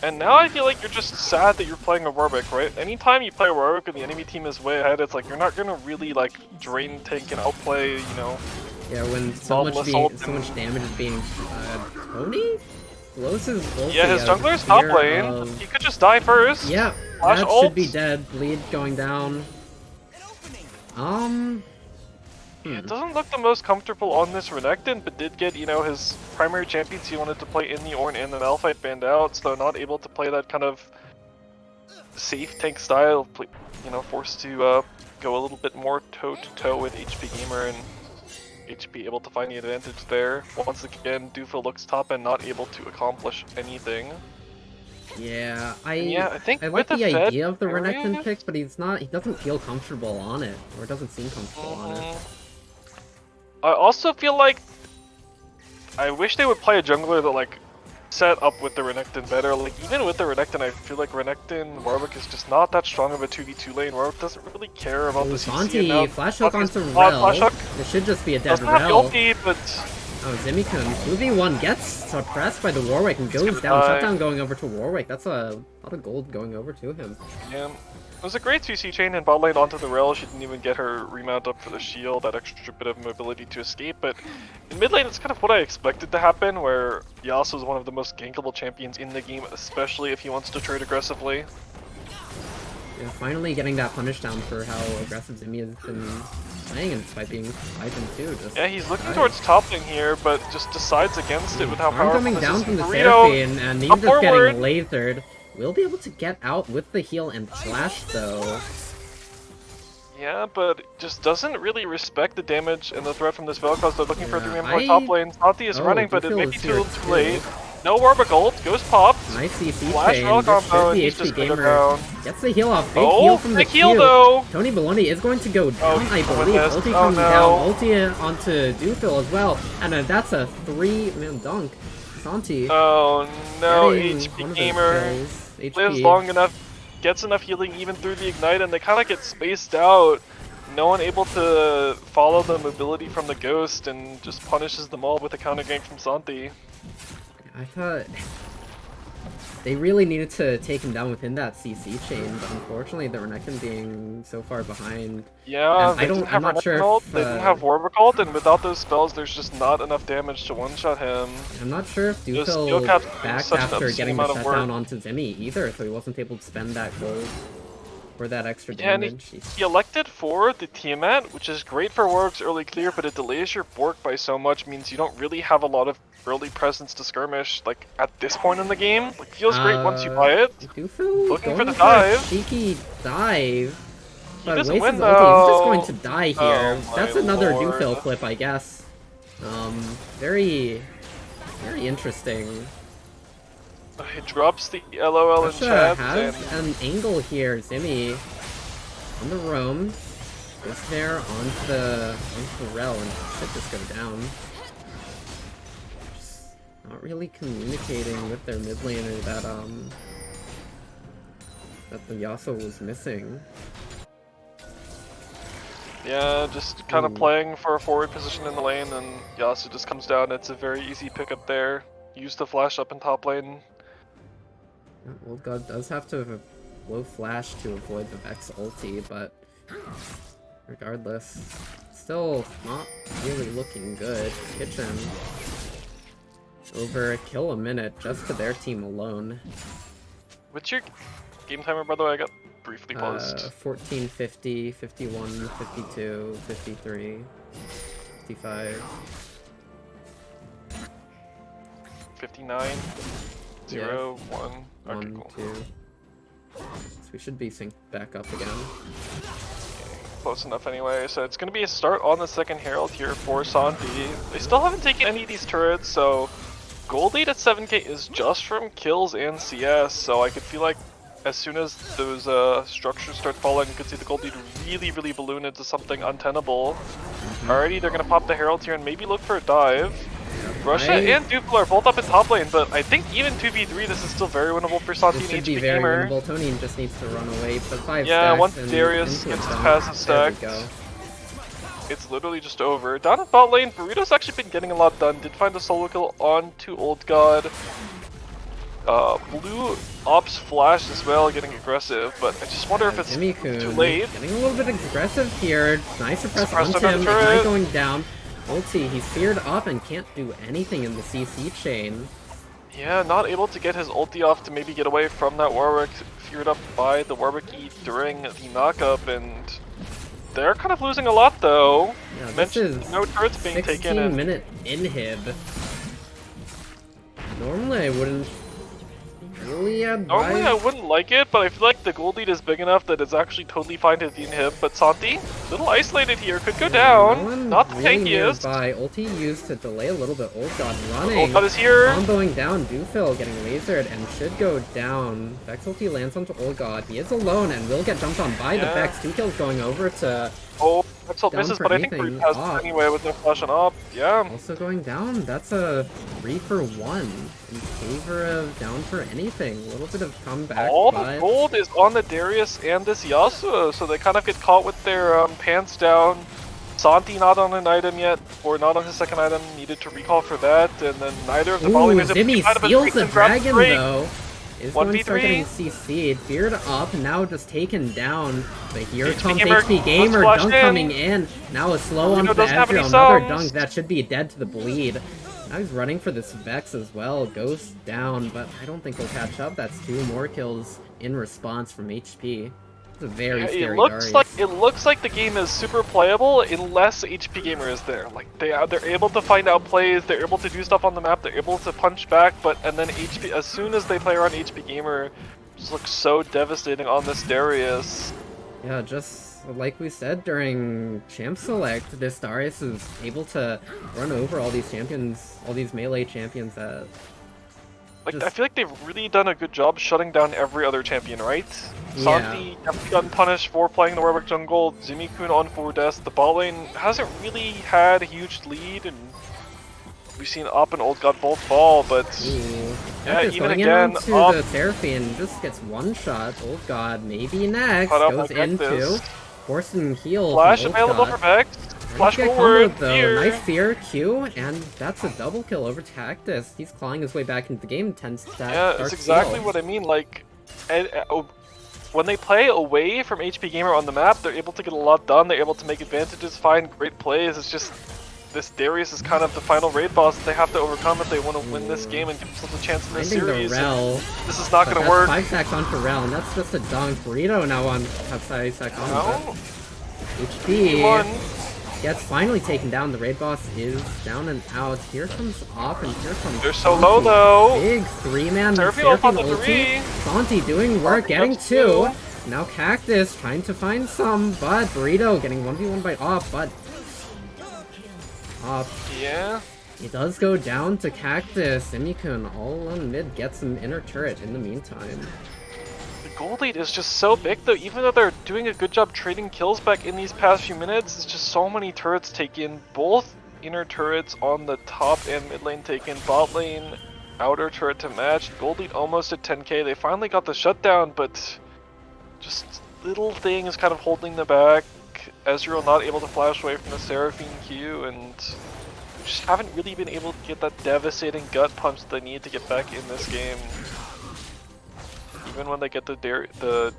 And now I feel like you're just sad that you're playing a Warwick, right? Anytime you play a Warwick and the enemy team is way ahead, it's like you're not gonna really like drain, tank, and outplay, you know. Yeah, when so much damage is being Tony? Los's ulti. Yeah, his jungler's top lane. He could just die first. Yeah, Flash that ult. should be dead. Bleed going down. It doesn't look the most comfortable on this Renekton, but did get, you know, his primary champions he wanted to play in the Ornn and the Malphite banned out, so not able to play that kind of safe tank style, you know, forced to go a little bit more toe-to-toe with HP Gamer, and HP able to find the advantage there. Once again, Dufil looks top and not able to accomplish anything. Yeah, I think I like the idea of the Renekton pick, but he doesn't feel comfortable on it, or doesn't seem comfortable on it. I also feel like I wish they would play a jungler that like set up with the Renekton better. Like even with the Renekton, I feel like Renekton Warwick is just not that strong of a 2v2 lane. Warwick doesn't really care about the CC. Santi, flash hook onto Rel. This should just be a dead Rel. But oh, Zimmy-kun 2v1 gets suppressed by the Warwick and goes down. Shutdown going over to Warwick. That's a lot of gold going over to him. Yeah. It was a great CC chain in bot lane onto the rail. She didn't even get her remount up for the shield, that extra bit of mobility to escape. But in mid lane, it's kind of what I expected to happen, where Yasuo is one of the most gankable champions in the game, especially if he wants to trade aggressively. Yeah, finally getting that punish down for how aggressive Zimmy has been playing, and despite being 5-2. Yeah, he's looking towards top lane here, but just decides against it with how powerful coming this down is. from the Burrito, Seraphine, and he's just getting lasered. will be able to get out with the heal and flash, though. Yeah, but just doesn't really respect the damage and the threat from this Vel'Koz. They're looking for 3-man for I- top lane. Santi is Oh, running, but it Dufil may is be here too late. No Warwick ult, Ghost popped. Nice CC Flash chain. Vel'Koz This combo, should and be he's HP just gonna go Gamer. down. Gets the heal off. Big Oh, heal from the big heal Q. though! Tony Baloney is going to go down, I he's believe. missed. Ulti Oh, comes no. down. Ulti onto Dufil as well. And that's a 3-man dunk. Santi Oh no, getting HP one of those Gamer kills. lives HP. long enough, gets enough healing even through the Ignite, and they kind of get spaced out. No one able to follow the mobility from the Ghost and just punishes them all with a counter gank from Santi. I thought they really needed to take him down within that CC chain, but unfortunately the Renekton being so far behind. Yeah, And they didn't have I'm not sure Renekton ult, if, they didn't have Warwick ult, and without those spells, there's just not enough damage to one-shot him. I'm not sure if Just Dufil Yocap's doing backed such an after obscene getting the amount of shutdown work. onto Zimmy either, so he wasn't able to spend that gold for that extra Yeah, and damage. he elected for the Tiamat, which is great for Warwick's early clear, but it delays your Bork by so much, means you don't really have a lot of early presence to skirmish, like, at this point in the game. Like, feels great once you buy it. Dufil Looking going for the a dive. cheeky dive. He But doesn't wastes win, his ulti. He's just though. going to die here. Oh, That's my another lord. Dufil clip, I guess. Very interesting. He drops the LOL in Russia chat, has and an angle here. Zimmy on the roam. Goes there onto Rel and should just go down. Just not really communicating with their mid laner that the Yasuo was missing. yeah, just kind of Ooh. playing for a forward position in the lane, and Yasuo just comes down. It's a very easy pickup there. Use the flash up in top lane. Old God does have to blow flash to avoid the Vex ulti, but regardless, still not really looking good. Kitchen over a kill a minute just to their team alone. What's your game timer, by the way? I got briefly paused. 14, 50, 51, 52, 53, 55. 59, 0, 1. Okay, 1, cool. 2. So we should be synced back up again. Close enough anyway. So it's going to be a start on the second Herald here for Santi. They still haven't taken any of these turrets, so gold lead at 7k is just from kills and CS. So I could feel like as soon as those structures start falling, you could see the gold lead really balloon into something untenable. Alrighty, they're going to pop the Herald here and maybe look for a dive. Russia and Dufil are both up in top lane, but I think even 2v3 this is still very winnable for Santi This and should be HP very Gamer. winnable. Tony just needs to run away, but 5 Yeah, stacks once and Darius into gets his dunk. passive There we stacked, go. it's literally just over. Down at bot lane, Burrito's actually been getting a lot done. Did find a solo kill on to Old God. Blue Ops Flash as well, getting aggressive, but I just wonder if it's too Zimmy-kun late. getting a little bit aggressive here. Nice suppress Suppressed onto under him. the Ignite turret. going down. Ulti, he's feared up and can't do anything in the CC chain. Yeah, not able to get his ulti off to maybe get away from that Warwick, feared up by the Warwick E during the knockup, and they're kind of losing a lot though. Yeah, this Mentioned is no turrets being taken, and 16-minute inhib. Normally I wouldn't really advise. normally I wouldn't like it, but I feel like the gold lead is big enough that it's actually totally fine to inhib. But Santi, a little isolated here, could go No down. one Not the really tankiest. nearby. Ulti used to delay a little bit. Old God running. Old God is here. Comboing down. Dufil getting lasered and should go down. Vex ulti lands onto Old God. He is alone and will get dumped on by the Yeah. Vex. 2 kills going over to Oh, Axel Down misses, for but I think anything. Brute has Op. anyway with no flash on op. Yeah. also going down. That's a 3 for 1 in favor of down for anything. A little bit of comeback, All the but gold is on the Darius and this Yasuo, so they kind of get caught with their pants down. Santi not on an item yet, or not on his second item, needed to recall for that, and then neither of the ooh, following is Zimmy steals the dragon though. Is going to start 1v3. getting CC'd. Feared up, now just taken down. But here HP comes Gamer, HP Gamer, let's dunk flash in. coming in. Now a slow Reno onto the doesn't have any Ezreal, another subs. dunk that should be dead to the bleed. Now he's running for this Vex as well, goes down, but I don't think he'll catch up. That's 2 more kills in response from HP. It's a very scary Darius. It looks like the game is super playable unless HP Gamer is there. Like they're able to find out plays, they're able to do stuff on the map, they're able to punch back, but and then HP as soon as they play around HP Gamer, Just looks so devastating on this Darius. Yeah, just like we said during Champ Select, this Darius is able to run over all these champions, all these melee champions that Like, I just, feel like they've really done a good job shutting down every other champion, right? yeah. Santi definitely gotten punished for playing the Warwick jungle. Zimikun on 4 deaths. The bot lane hasn't really had a huge lead, and we've seen Up and Old God both fall, but Ooh. yeah, Cactus even going in again, onto Up the Seraphine, just gets one shot. Old God, maybe next. caught out by Goes into Cactus. forcing heal from Flash Old available God. for Vex. Ready to Flash get forward, comboed though. Nice here. fear Q, and that's a double kill over Cactus. He's clawing his way back into the game. 10 stack Yeah, it's Dark exactly Seal. what I mean. Like, when they play away from HP Gamer on the map, they're able to get a lot done. They're able to make advantages, find great plays. It's just this Darius is kind of the final raid boss that they have to overcome if they want to win this game and give themselves a chance in this Finding the series. Rel. This is not But going to that's work. 5 stacks onto Rel, and that's just a dunk. Burrito now on outside stack on, No. but HP One. gets finally taken down. The raid boss is down and out. Here comes Op, and here comes They're so Santi. low though. Big 3-man Seraphine Seraphine ult on the ulti. 3. Santi doing work, getting Comes 2. 2. Now Cactus trying to find some, but Burrito getting 1v1 by Op, but Op. Yeah. It does go down to Cactus. Simikun all on mid gets an inner turret in the meantime. The gold lead is just so big though, even though they're doing a good job trading kills back in these past few minutes, it's just so many turrets taken, both inner turrets on the top and mid lane taken, bot lane, outer turret to match, gold lead almost at 10k, they finally got the shutdown, but just little things kind of holding them back. Ezreal not able to flash away from the Seraphine Q, and just haven't really been able to get that devastating gut punch that they need to get back in this game. Even when they get the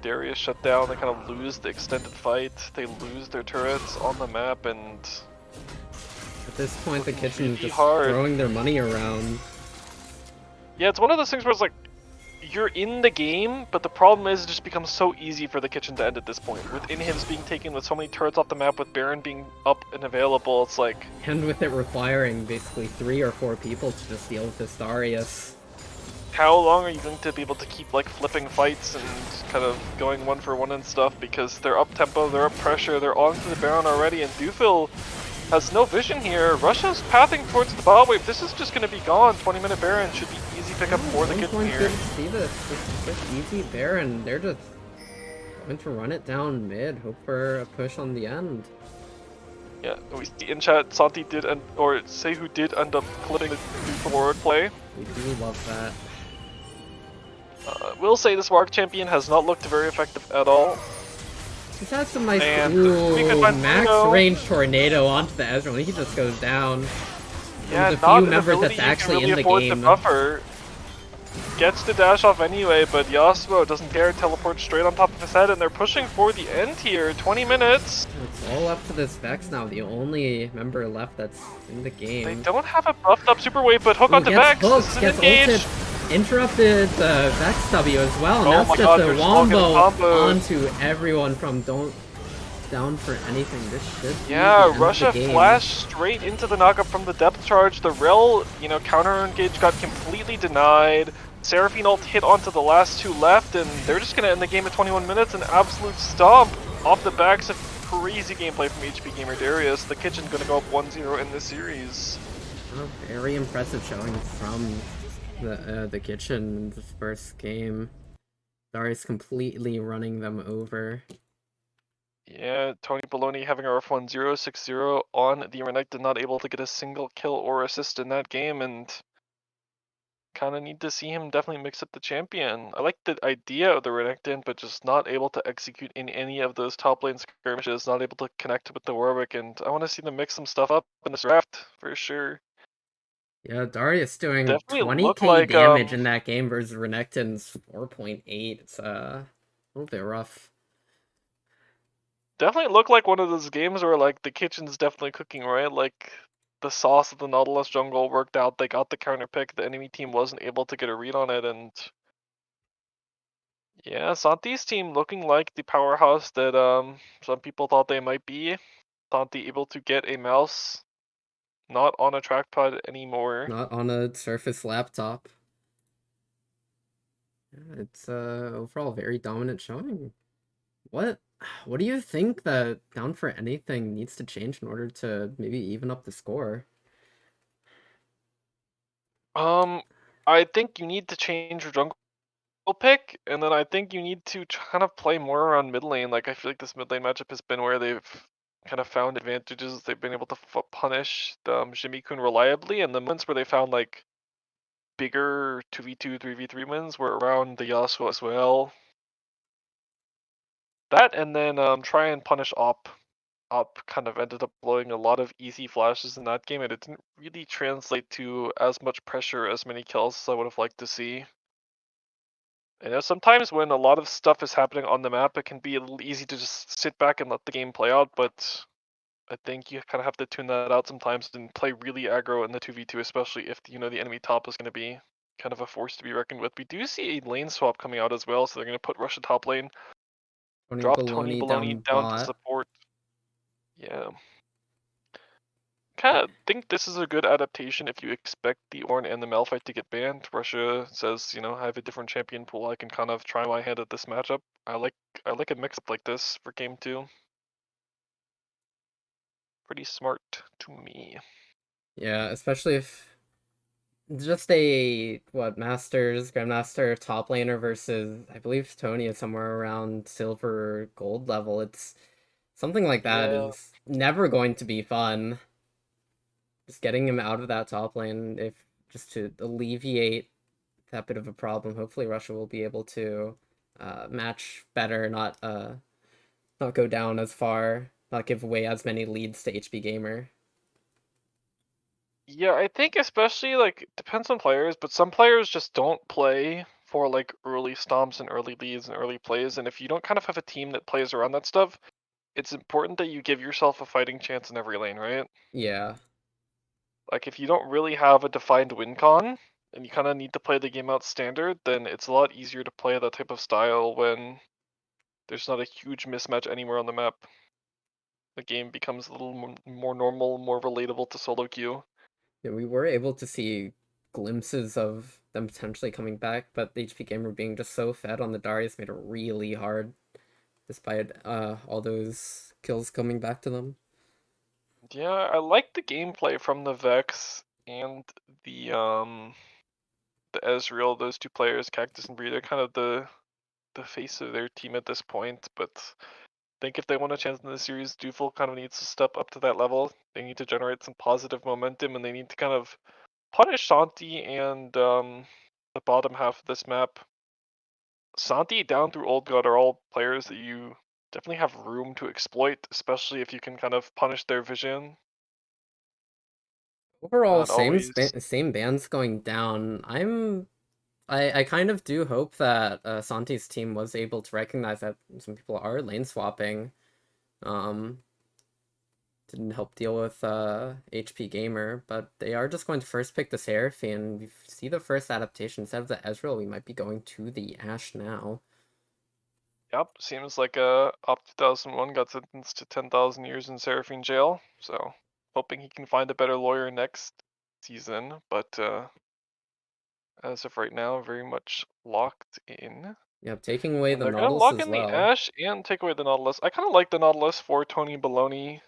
Darius shut down, they kind of lose the extended fight. They lose their turrets on the map, and At this point, the kitchen really is just hard. throwing their money around. Yeah, it's one of those things where it's like, you're in the game, but the problem is it just becomes so easy for the kitchen to end at this point. With inhibs being taken, with so many turrets off the map, with Baron being up and available, it's like... And with it requiring basically 3 or 4 people to just deal with this Darius. How long are you going to be able to keep like flipping fights and kind of going 1-for-1 and stuff, because they're up tempo, they're up pressure, they're on to the Baron already, and Dufil has no vision here. Russia's pathing towards the bot wave. This is just going to be gone. 20-minute Baron should be easy pickup for the kitchen here. Good to see this easy Baron. They're just going to run it down mid, hope for a push on the end. Yeah, we see in chat Santi did or say who did end up clipping the Dufil forward play. We do love that. Will say this Warwick champion has not looked very effective at all. He's had some nice And we could find max Bruno. range tornado onto the Ezreal, and he just goes down. Yeah, One of the not few an members ability that's actually you can in really the afford game. to buffer. Gets to dash off anyway, but Yasuo doesn't care, teleports straight on top of his head, and they're pushing for the end here. 20 minutes. It's all up to this Vex now, the only member left that's in the game. They don't have a buffed up super wave, but hook onto gets Vex. hooked, This is gets an engage. ulted, interrupted the Vex W as well, and Oh that's my just God, a they're just walking wombo combo. onto everyone from down for anything. This should be the Yeah, end of Russia the game. flashed straight into the knockup from the depth charge. The Rel, counter engage got completely denied. Seraphine ult hit onto the last 2 left, and they're just gonna end the game at 21 minutes. An absolute stomp off the backs of crazy gameplay from HP Gamer Darius. The kitchen gonna go up 1-0 in this series. A very impressive showing from the kitchen in this first game. Darius completely running them over. Yeah, Tony Baloney having a rough 1-0, 6-0 on the Renekton, not able to get a single kill or assist in that game, and kind of need to see him definitely mix up the champion. I like the idea of the Renekton, but just not able to execute in any of those top lane skirmishes, not able to connect with the Warwick, and I want to see them mix some stuff up in this draft, for sure. Yeah, Darius doing Definitely look 20k like, damage in that game versus Renekton's 4.8. It's a little bit rough. Definitely look like one of those games where like the kitchen's definitely cooking, right? Like the sauce of the Nautilus jungle worked out, they got the counter pick, the enemy team wasn't able to get a read on it, and yeah, Santi's team looking like the powerhouse that some people thought they might be. Santi able to get a mouse, not on a trackpad anymore. Not on a Surface laptop. Yeah, it's overall very dominant showing. What what do you think that Down for Anything needs to change in order to maybe even up the score? Um, I think you need to change your jungle pick, and then I think you need to kind of play more around mid lane. Like I feel like this mid lane matchup has been where they've kind of found advantages. They've been able to punish Jimmy Kun reliably, and the moments where they found like bigger 2v2, 3v3 wins were around the Yasuo as well. That and then try and punish Op kind of ended up blowing a lot of easy flashes in that game, and it didn't really translate to as much pressure, as many kills as I would have liked to see. You know, sometimes when a lot of stuff is happening on the map, it can be a little easy to just sit back and let the game play out, but I think you kind of have to tune that out sometimes and play really aggro in the 2v2, especially if you know the enemy top is going to be kind of a force to be reckoned with. We do see a lane swap coming out as well, so they're going to put Russia top lane, Tony drop Tony Baloney Baloney down down to bot. support. Yeah. Kind of think this is a good adaptation if you expect the Ornn and the Malphite to get banned. Russia says, you know, I have a different champion pool. I can kind of try my hand at this matchup. I like a mix up like this for game two. Pretty smart to me. Yeah, especially if just a what Masters Grandmaster top laner versus I believe Tony is somewhere around silver or gold level. It's something like that Yeah, is never going to be fun. Just getting him out of that top lane, if just to alleviate that bit of a problem. Hopefully, Russia will be able to match better, not go down as far, not give away as many leads to HB Gamer. yeah. I think especially like depends on players, but some players just don't play for like early stomps and early leads and early plays. And if you don't kind of have a team that plays around that stuff, it's important that you give yourself a fighting chance in every lane, right? Yeah, Like if you don't really have a defined win con and you kind of need to play the game out standard, then it's a lot easier to play that type of style when there's not a huge mismatch anywhere on the map. The game becomes a little more normal, more relatable to solo queue. yeah, we were able to see glimpses of them potentially coming back, but the HP Gamer being just so fed on the Darius made it really hard, despite all those kills coming back to them. Yeah, I like the gameplay from the Vex and the Ezreal. Those two players, Cactus and Bree, they're kind of the face of their team at this point, but think if they want a chance in the series, Dufel kind of needs to step up to that level. They need to generate some positive momentum, and they need to kind of punish Santi and the bottom half of this map. Santi down through Old God are all players that you definitely have room to exploit, especially if you can kind of punish their vision. Overall, Not always. same bands going down. I kind of do hope that Santi's team was able to recognize that some people are lane swapping. Um, didn't help deal with HP Gamer, but they are just going to first pick the Seraphine. We see the first adaptation. Instead of the Ezreal, we might be going to the Ashe now. Yep, seems like Op 2001 got sentenced to 10,000 years in Seraphine jail. So hoping he can find a better lawyer next season, but as of right now, very much locked in. Yep, taking away And the they're gonna Nautilus lock as in the well. Ashe and take away the Nautilus. I kind of like the Nautilus for Tony Baloney.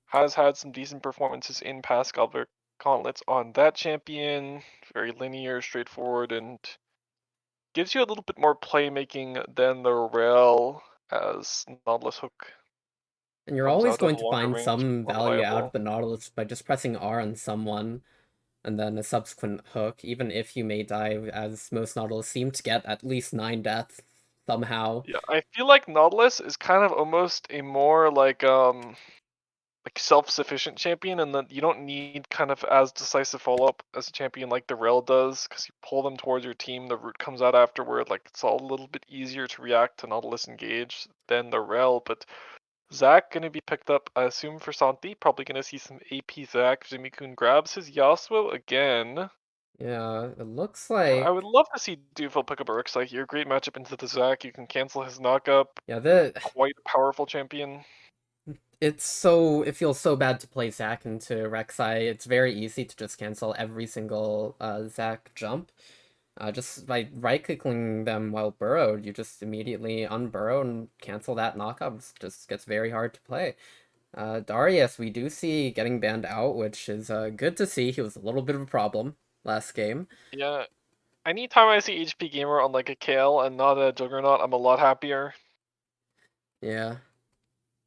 Has had some decent performances in past Gobbler gauntlets on that champion. Very linear, straightforward, and gives you a little bit more playmaking than the Rel as Nautilus Hook And you're comes always out at going a to longer find range, some more value out of reliable. the Nautilus by just pressing R on someone and then a subsequent hook, even if you may die, as most Nautilus seem to get at least 9 deaths somehow. Yeah, I feel like Nautilus is kind of almost a more like self-sufficient champion, and that you don't need kind of as decisive follow-up as a champion like the Rel does, because you pull them towards your team, the root comes out afterward. Like it's all a little bit easier to react to Nautilus engage than the Rel. But Zac gonna be picked up, I assume, for Santi. Probably gonna see some AP Zac. Jimmy Kun grabs his Yasuo again. Yeah, it looks I would like love to see Dufel pick up a Rek'Sai here. Great matchup into the Zac. You can cancel his knockup. yeah, the Quite a powerful champion. it feels so bad to play Zac into Rek'Sai. It's very easy to just cancel every single Zac jump. Just by right-clicking them while burrowed, you just immediately unburrow and cancel that knockup. It just gets very hard to play. Darius, we do see getting banned out, which is good to see. He was a little bit of a problem last game. Yeah. Anytime I see HP Gamer on like a Kale and not a Juggernaut, I'm a lot happier. Yeah.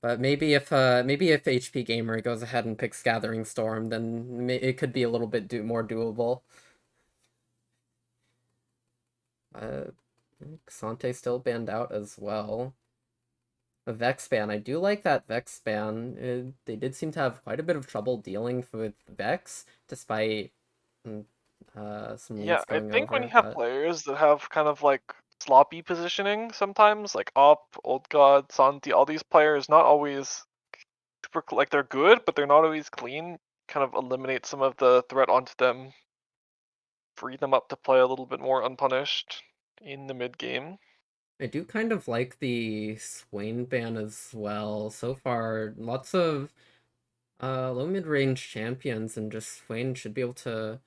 But maybe if HP Gamer goes ahead and picks Gathering Storm, then it could be a little bit more doable. Uh, Xante still banned out as well. A Vex ban. I do like that Vex ban. They did seem to have quite a bit of trouble dealing with Vex, despite mm, some Yeah, leads I going think when over, you have but players that have kind of like sloppy positioning sometimes, like Op, Old God, Santi, all these players not always super like they're good, but they're not always clean. Kind of eliminate some of the threat onto them, free them up to play a little bit more unpunished in the mid game. I do kind of like the Swain ban as well. So far, lots of low mid-range champions, and just Swain should be able to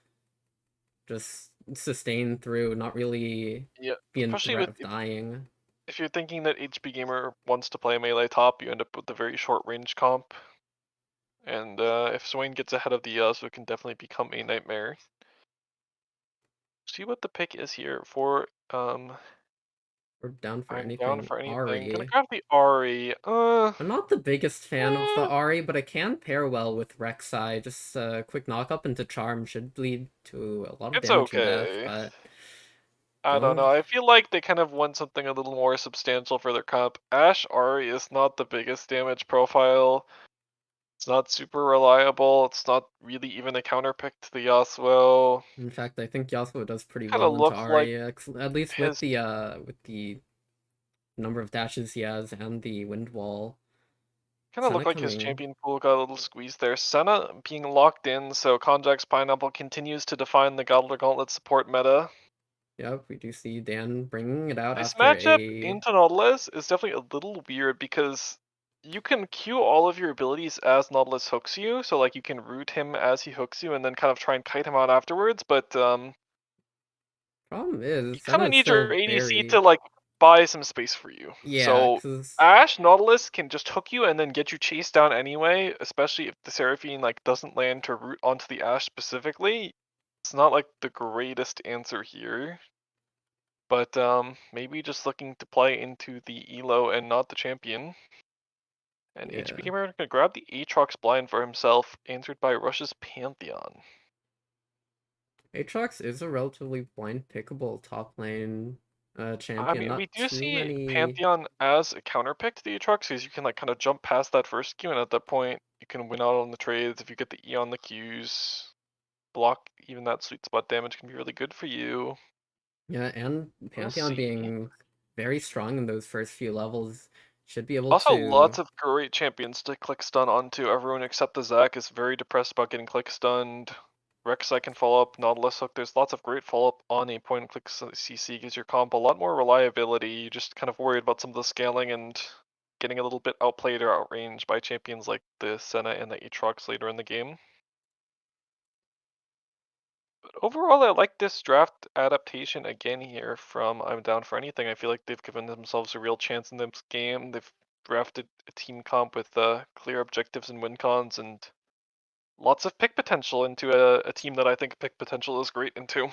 just sustain through, not really Yeah, be in especially threat with of dying. if you're thinking that HB Gamer wants to play melee top, you end up with a very short range comp. And if Swain gets ahead of the so it can definitely become a nightmare. See what the pick is here for We're down for I'm down anything. for anything. Gonna Ari. grab the Ari. I'm not the biggest fan of the Eh, Ari, but it can pair well with Rek'Sai. Just a quick knock up into Charm should lead to a lot of it's damage and death, okay. but I don't know. don't I feel like they kind of want something a little more substantial for their comp. Ashe Ari is not the biggest damage profile. It's not super reliable. It's not really even a counter pick to the Yasuo. in fact I think Yasuo does pretty Kind of well into look like Ari, at least his with the number of dashes he has and the wind wall. kind of Senna look like his coming. champion pool got a little squeezed there. Senna being locked in, so Konjack's Pineapple continues to define the Gobbler Gauntlet support meta. Yep, we do see Dan bringing it out This after matchup a into Nautilus is definitely a little weird because you can queue all of your abilities as Nautilus hooks you, so like you can root him as he hooks you and then kind of try and kite him out afterwards, but problem is you kind Senna of is need your still ADC to very, like buy some space for you. yeah, So because Ashe Nautilus can just hook you and then get you chased down anyway, especially if the Seraphine like doesn't land to root onto the Ashe specifically. It's not like the greatest answer here. But maybe just looking to play into the elo and not the champion. And HB yeah. Gamer gonna grab the Aatrox blind for himself, answered by Rush's Pantheon. Aatrox is a relatively blind pickable top lane I champion. mean, we Not do too see many. Pantheon as a counter pick to the Aatrox, because you can like kind of jump past that first Q, and at that point you can win out on the trades. If you get the E on the Qs, block even that sweet spot damage can be really good for you. Yeah, and We'll Pantheon see. being very strong in those first few levels should be able Also, to. lots of great champions to click stun onto. Everyone except the Zac is very depressed about getting click stunned. Rek'Sai can follow up, Nautilus Hook. There's lots of great follow up on a point and click CC. Gives your comp a lot more reliability. You just kind of worried about some of the scaling and getting a little bit outplayed or outranged by champions like the Senna and the Aatrox later in the game. But overall, I like this draft adaptation again here from I'm Down for Anything. I feel like they've given themselves a real chance in this game. They've drafted a team comp with clear objectives and win cons and lots of pick potential into a team that I think pick potential is great into.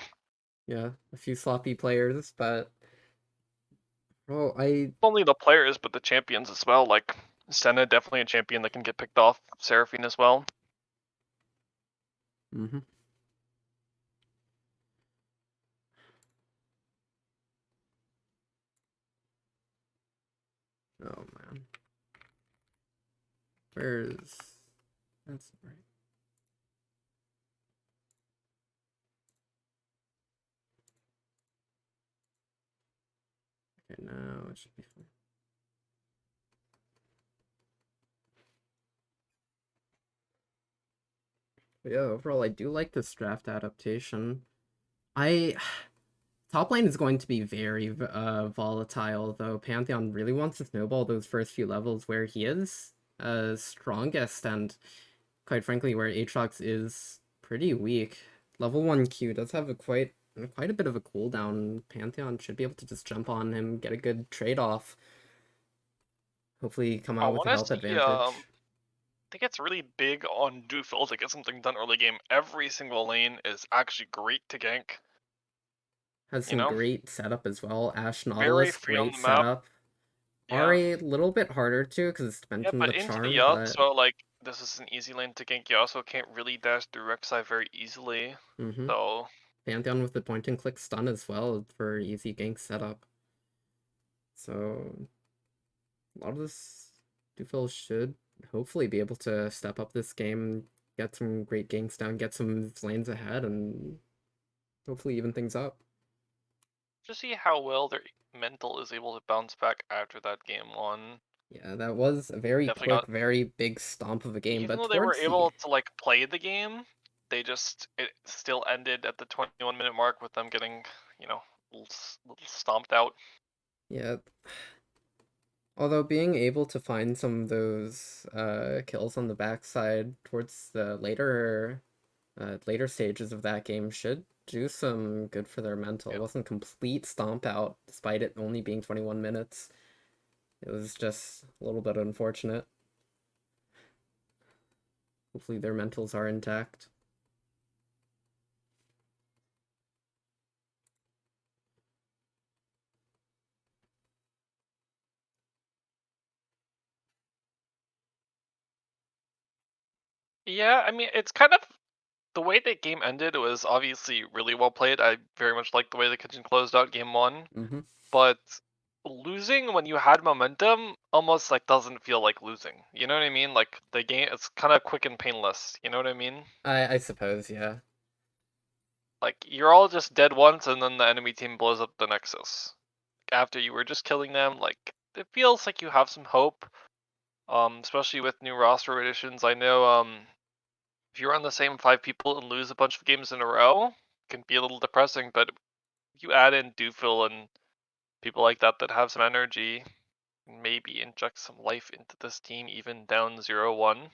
Yeah, a few sloppy players, but oh, I. Not only the players, but the champions as well. Like Senna, definitely a champion that can get picked off. Seraphine as well. Mhm. Oh man, where's that's right. Okay, now it should be fine. But yeah, overall, I do like this draft adaptation. I top lane is going to be very volatile, though. Pantheon really wants to snowball those first few levels where he is strongest, and quite frankly, where Aatrox is pretty weak. Level 1 Q does have a quite quite a bit of a cooldown. Pantheon should be able to just jump on him, get a good trade-off. Hopefully come I out with a want to health see. advantage. I think it's really big on Dufil to get something done early game. Every single lane is actually great to gank. Has You some know, great setup as well. Ash very Nautilus, free on great the map. setup. Yeah. Ari, a little bit harder to because it's Yeah, dependent on but the into the charm, but Yasuo, like, this is an easy lane to gank. You also can't really dash through Rek'Sai very easily. mm-hmm. So, Pantheon with the point and click stun as well for easy gank setup. So a lot of this Dufil should hopefully be able to step up this game, get some great ganks down, get some lanes ahead, and hopefully even things up. just see how well their mental is able to bounce back after that game one. Yeah, that was a very Definitely quick, got, very big stomp of a game, even but though they were towards the able to, like, play the game, it still ended at the 21-minute mark with them getting, you know, little stomped out. yeah, although being able to find some of those kills on the backside towards the later stages of that game should do some good for their mental. It Yeah. wasn't complete stomp out despite it only being 21 minutes. It was just a little bit unfortunate. Hopefully their mentals are intact. Yeah, I mean, it's kind of the way that game ended was obviously really well played. I very much like the way the kitchen closed out game one, Mm-hmm. but losing when you had momentum almost like doesn't feel like losing. You know what I mean? Like the game, it's kind of quick and painless. You know what I mean? I suppose, yeah. Like you're all just dead once, and then the enemy team blows up the Nexus after you were just killing them. Like it feels like you have some hope. Especially with new roster additions. I know if you're on the same five people and lose a bunch of games in a row, it can be a little depressing, but you add in Dufil and people like that that have some energy, maybe inject some life into this team, even down 0-1.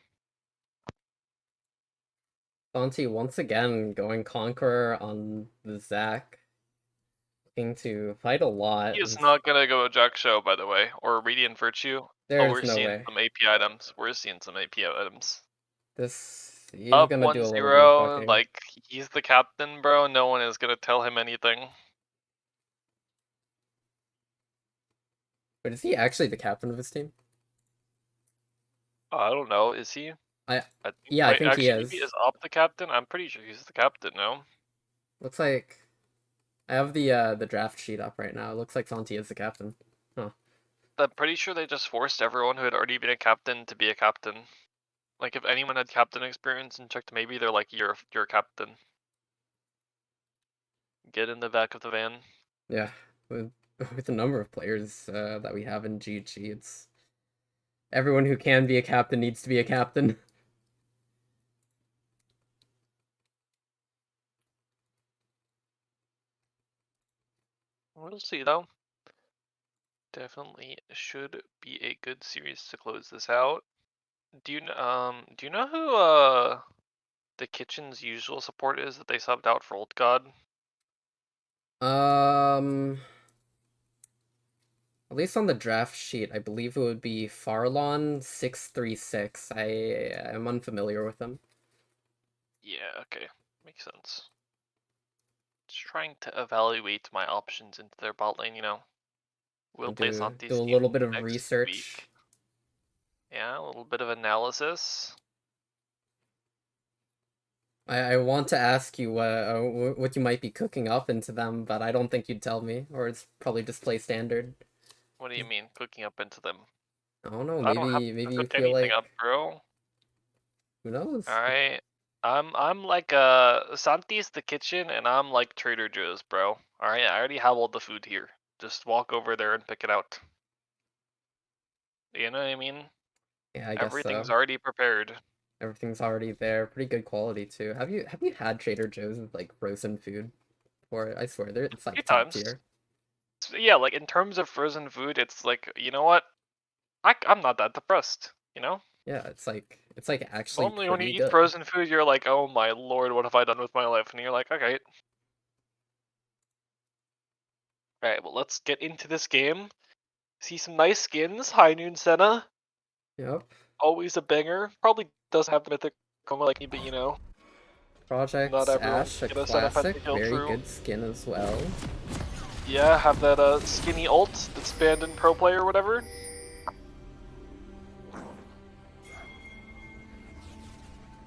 Dante once again going Conqueror on the Zac, looking to fight a lot. He is not gonna go Jack Show, by the way, or Radiant Virtue. Oh, There's we're no seeing way. some AP items. We're seeing some AP items. He's Up gonna do a little bit of 1-0, fucking. like he's the captain, bro. No one is gonna tell him anything. But is he actually the captain of his team? I don't know. Is he? I I think. yeah, I Wait, think he actually, maybe is is. Op the captain? I'm pretty sure he's the captain. No. Looks like I have the draft sheet up right now. It looks like Santi is the captain. Huh. I'm pretty sure they just forced everyone who had already been a captain to be a captain. Like if anyone had captain experience and checked, maybe they're like, you're a captain. Get in the back of the van. Yeah. With with the number of players that we have in GG, it's everyone who can be a captain needs to be a captain. We'll see though. Definitely should be a good series to close this out. Do you know who the kitchen's usual support is that they subbed out for Old God? Um, at least on the draft sheet, I believe it would be Farlon 636. I am unfamiliar with them. Yeah, okay. Makes sense. Just trying to evaluate my options into their bot lane, you know. We'll I'll play do Santi's a little team bit of next week. research. Yeah, a little bit of analysis. I want to ask you what you might be cooking up into them, but I don't think you'd tell me, or it's probably just play standard. What do you mean, cooking up into them? I don't know. I don't have Maybe to you cook feel anything up, like bro. who knows? Alright. I'm like Santi's the kitchen and I'm like Trader Joe's, bro. Alright, I already have all the food here. Just walk over there and pick it out. You know what I mean? Yeah, I guess Everything's so. already prepared. Everything's already there. Pretty good quality too. Have you had Trader Joe's with like frozen food? Or I swear, it's A few like top times. tier. So, yeah, like in terms of frozen food, it's like, you know what? I'm not that depressed, you know? Yeah, it's like actually Normally when you pretty eat good. frozen food, you're like, oh my lord, what have I done with my life? And you're like, okay. Alright, well, let's get into this game. See some nice skins. High Noon Senna. Yep. Always a banger. Probably doesn't have the mythic coma like me, but you know, not Project everyone Ash, a can get a Senna classic, Pentakill very true. good skin as well. Yeah, have that skinny ult that's banned in pro play or whatever.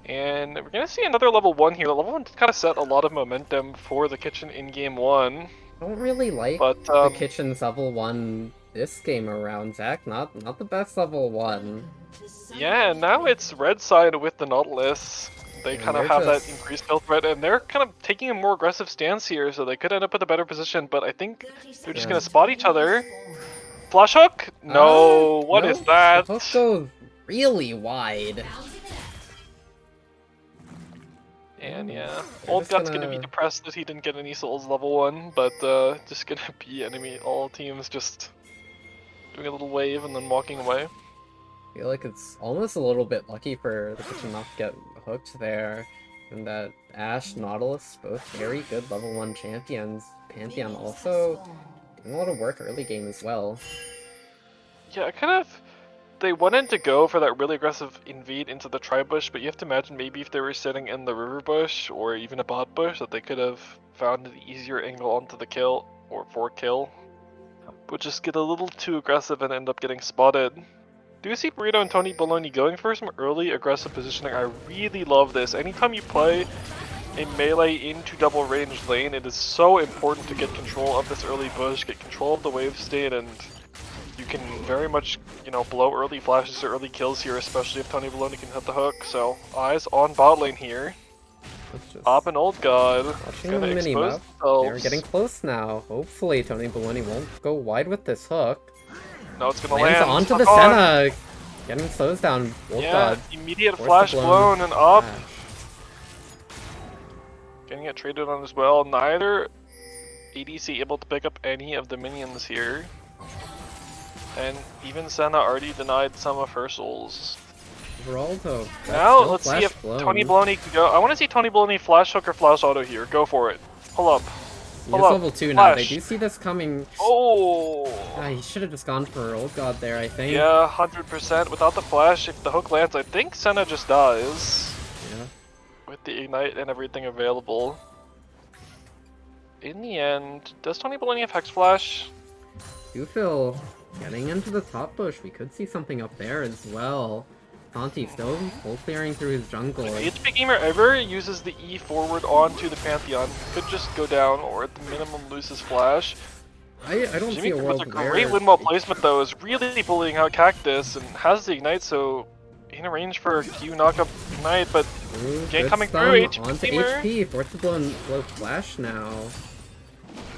And we're gonna see another level 1 here. Level 1 kind of set a lot of momentum for the kitchen in game 1. I don't really like But the kitchen's level 1 this game around, Zach. Not the best level 1. yeah, now it's red side with the Nautilus. They And kind of they're have that just- increased kill threat, and they're kind of taking a more aggressive stance here, so they could end up with a better position, but I think they're just Yeah. gonna spot each other. Flash hook? No, what is no, that? The hook goes really wide. And yeah, They're Old just God's gonna be gonna- depressed that he didn't get any souls level 1, but just gonna be enemy all teams just doing a little wave and then walking away. I feel like it's almost a little bit lucky for the kitchen not to get hooked there. And that Ash, Nautilus, both very good level 1 champions. Pantheon also doing a lot of work early game as well. Yeah, they wanted to go for that really aggressive invade into the tri bush, but you have to imagine maybe if they were sitting in the river bush or even a bot bush that they could have found an easier angle onto the kill or for kill. But just get a little too aggressive and end up getting spotted. Do you see Burrito and Tony Baloney going for some early aggressive positioning? I really love this. Anytime you play a melee into double range lane, it is so important to get control of this early bush, get control of the wave state, and you can very much, you know, blow early flashes or early kills here, especially if Tony Baloney can hit the hook. So, eyes on bot lane here. Op and Old God Watching gonna the mini expose map. themselves. They're getting close now. Hopefully Tony Baloney won't go wide with this hook. No, it's gonna Lands land. onto Hook the on. Senna. Getting slows down. Old Yeah, God. immediate Force flash the blown and up. Ah. Getting it traded on as well. Neither ADC able to pick up any of the minions here. And even Senna already denied some of her souls. Overall though, that's Now, still let's see flash if blown. Tony Baloney can go. I want to see Tony Baloney flash hook or flash auto here. Go for it. Pull up. He Pull is up. level 2 now. They Flash. do see this coming. Oh! He should have just gone for Old God there, I think. Yeah, 100%. Without the flash, if the hook lands, I think Senna just dies. Yeah. With the ignite and everything available. In the end, does Tony Baloney have Hex Flash? Do feel getting into the top bush. We could see something up there as well. Conti still full clearing through his jungle. If HP gamer ever uses the E forward onto the Pantheon, could just go down or at the minimum lose his flash. I don't see Jimmy a with world a where... great windmill placement though, is really bullying out Cactus and has the ignite, so in a range for a Q knockup ignite, but Ooh, Jay good coming stun through, HP onto gamer. HP. Forced to blow flash now.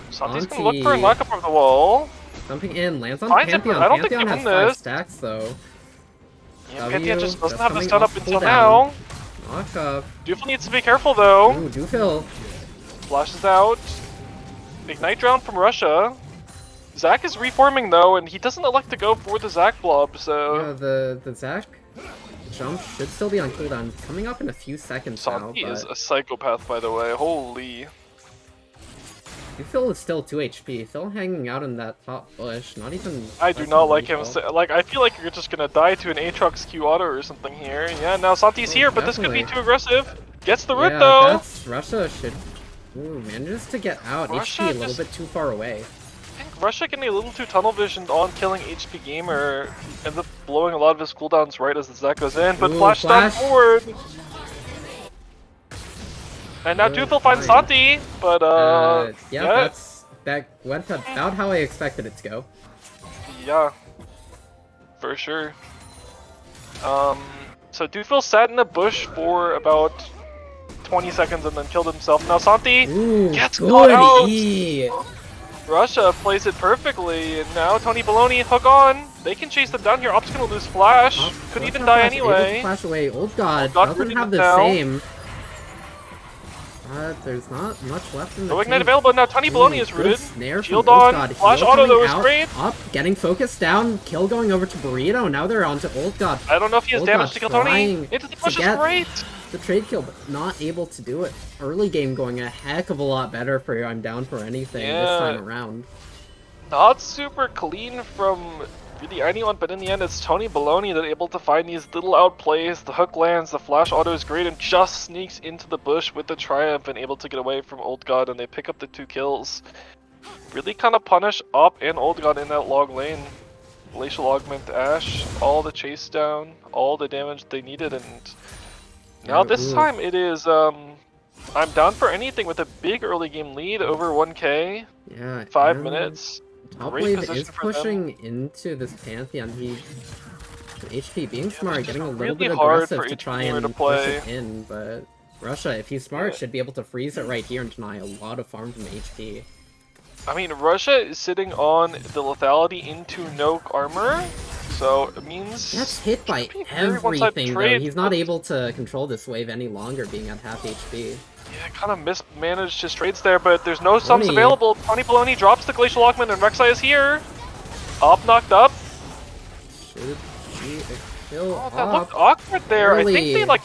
Santi's gonna look for a knockup of the wall. Jumping in, lands on Finds it, Pantheon. but I don't think Pantheon they has win 5 this. stacks though. Yeah, W, Pantheon just doesn't just have the coming stun off up until cooldown. now. Knock up. Doofle needs to be careful though. Ooh, Doofil. Flashes out. Ignite round from Russia. Zac is reforming though, and he doesn't elect to go for the Zac blob, so... Yeah, the Zac jump should still be on cooldown. Coming up in a few seconds Santi now, is but a psychopath, by the way. Holy. Doofil is still 2 HP, still hanging out in that top bush, not even... I do not like him. Like, I feel like you're just gonna die to an Aatrox Q auto or something here. Yeah, now Santi's here, but this could be definitely. too aggressive. Gets the root Yeah, though. that's... Russia should... Ooh, manages to get out. Russia HP a little just- bit too far away. I think Russia getting a little too tunnel visioned on killing HP Gamer. Ends up blowing a lot of his cooldowns right as the Zac goes in, but Ooh, flash down flash. forward. And now Good Doofil finds find. Santi, but Yeah, that went about how I expected it to go. yeah, for sure. So Doofil sat in a bush for about 20 seconds and then killed himself. Now Santi Ooh, gets caught out. good E! Russia plays it perfectly, and now Tony Baloney hook on. They can chase them down here. Op's gonna lose flash. Could even die Able to anyway. flash away. Old God Old God doesn't rooted have it the down. same. There's not much left in the No ignite tank. available. Now Tony Baloney Ooh, is good rooted. snare from Shield Old on. God. Flash Heal auto though coming is out, great. Up, getting focused down. Kill going over to Burrito. Now they're onto Old God. I don't know if he has Old damage God to kill Tony. trying Into the to push is get great. the trade kill, but not able to do it. Early game going a heck of a lot better for you. I'm down for anything this Yeah. time around. Not super clean from really anyone, but in the end it's Tony Baloney that able to find these little outplays. The hook lands, the flash auto is great, and just sneaks into the bush with the triumph and able to get away from Old God, and they pick up the 2 kills. Really kind of punish Op and Old God in that long lane. Glacial Augment Ash, all the chase down, all the damage they needed, and now this time it is, I'm down for anything with a big early game lead over 1k, Yeah, 5 and minutes. Top Great wave position is for them. pushing into this Pantheon. He HP being smart, it's getting a just little bit really hard aggressive for to try HP and to push play. it in, but Russia, if he's smart, Yeah. should be able to freeze it right here and deny a lot of farm from HP. I mean, Russia is sitting on the lethality into no armor, so it means That's hit by be a very one-sided everything, though. trade, He's not but able to control this wave any longer, being at half HP. yeah, kind of mismanaged his trades there, but there's no sums Tony. available. Tony Baloney drops the Glacial Augment, and Rek'Sai is here. Op knocked up. Should be a kill Oh, that off. looked awkward there. I think they like.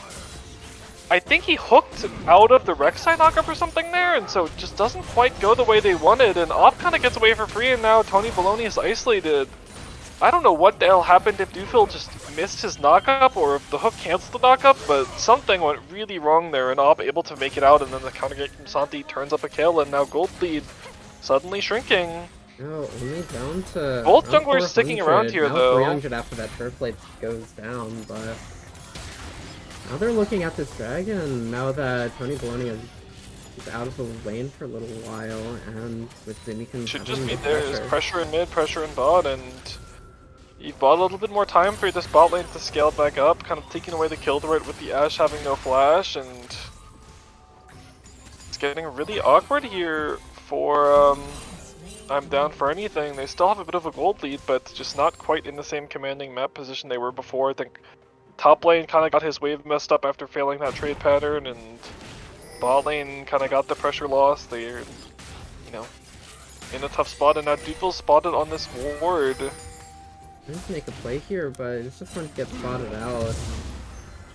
I think he hooked out of the Rek'Sai knockup or something there, and so it just doesn't quite go the way they wanted, and Op kind of gets away for free, and now Tony Baloney is isolated. I don't know what the hell happened if Dufil just missed his knockup, or if the hook canceled the knockup, but something went really wrong there, and Op able to make it out, and then the counter gate from Santi turns up a kill, and now gold lead suddenly shrinking. No, only down to Both around junglers sticking around 400. here, now though. 300 after that turf blade goes down, but now they're looking at this dragon now that Tony Baloney is out of the lane for a little while, and with Zimikan Should having just be the there is pressure in mid, pressure in bot, and you bought a little bit more time for this bot lane to scale back up, kind of taking away the kill threat with the Ashe having no flash, and it's getting really awkward here for I'm down for anything. They still have a bit of a gold lead, but just not quite in the same commanding map position they were before. I think top lane kind of got his wave messed up after failing that trade pattern, and bot lane kind of got the pressure loss. They're, you know, in a tough spot, and now Dufil spotted on this ward. Trying to make a play here, but it's just going to get spotted out.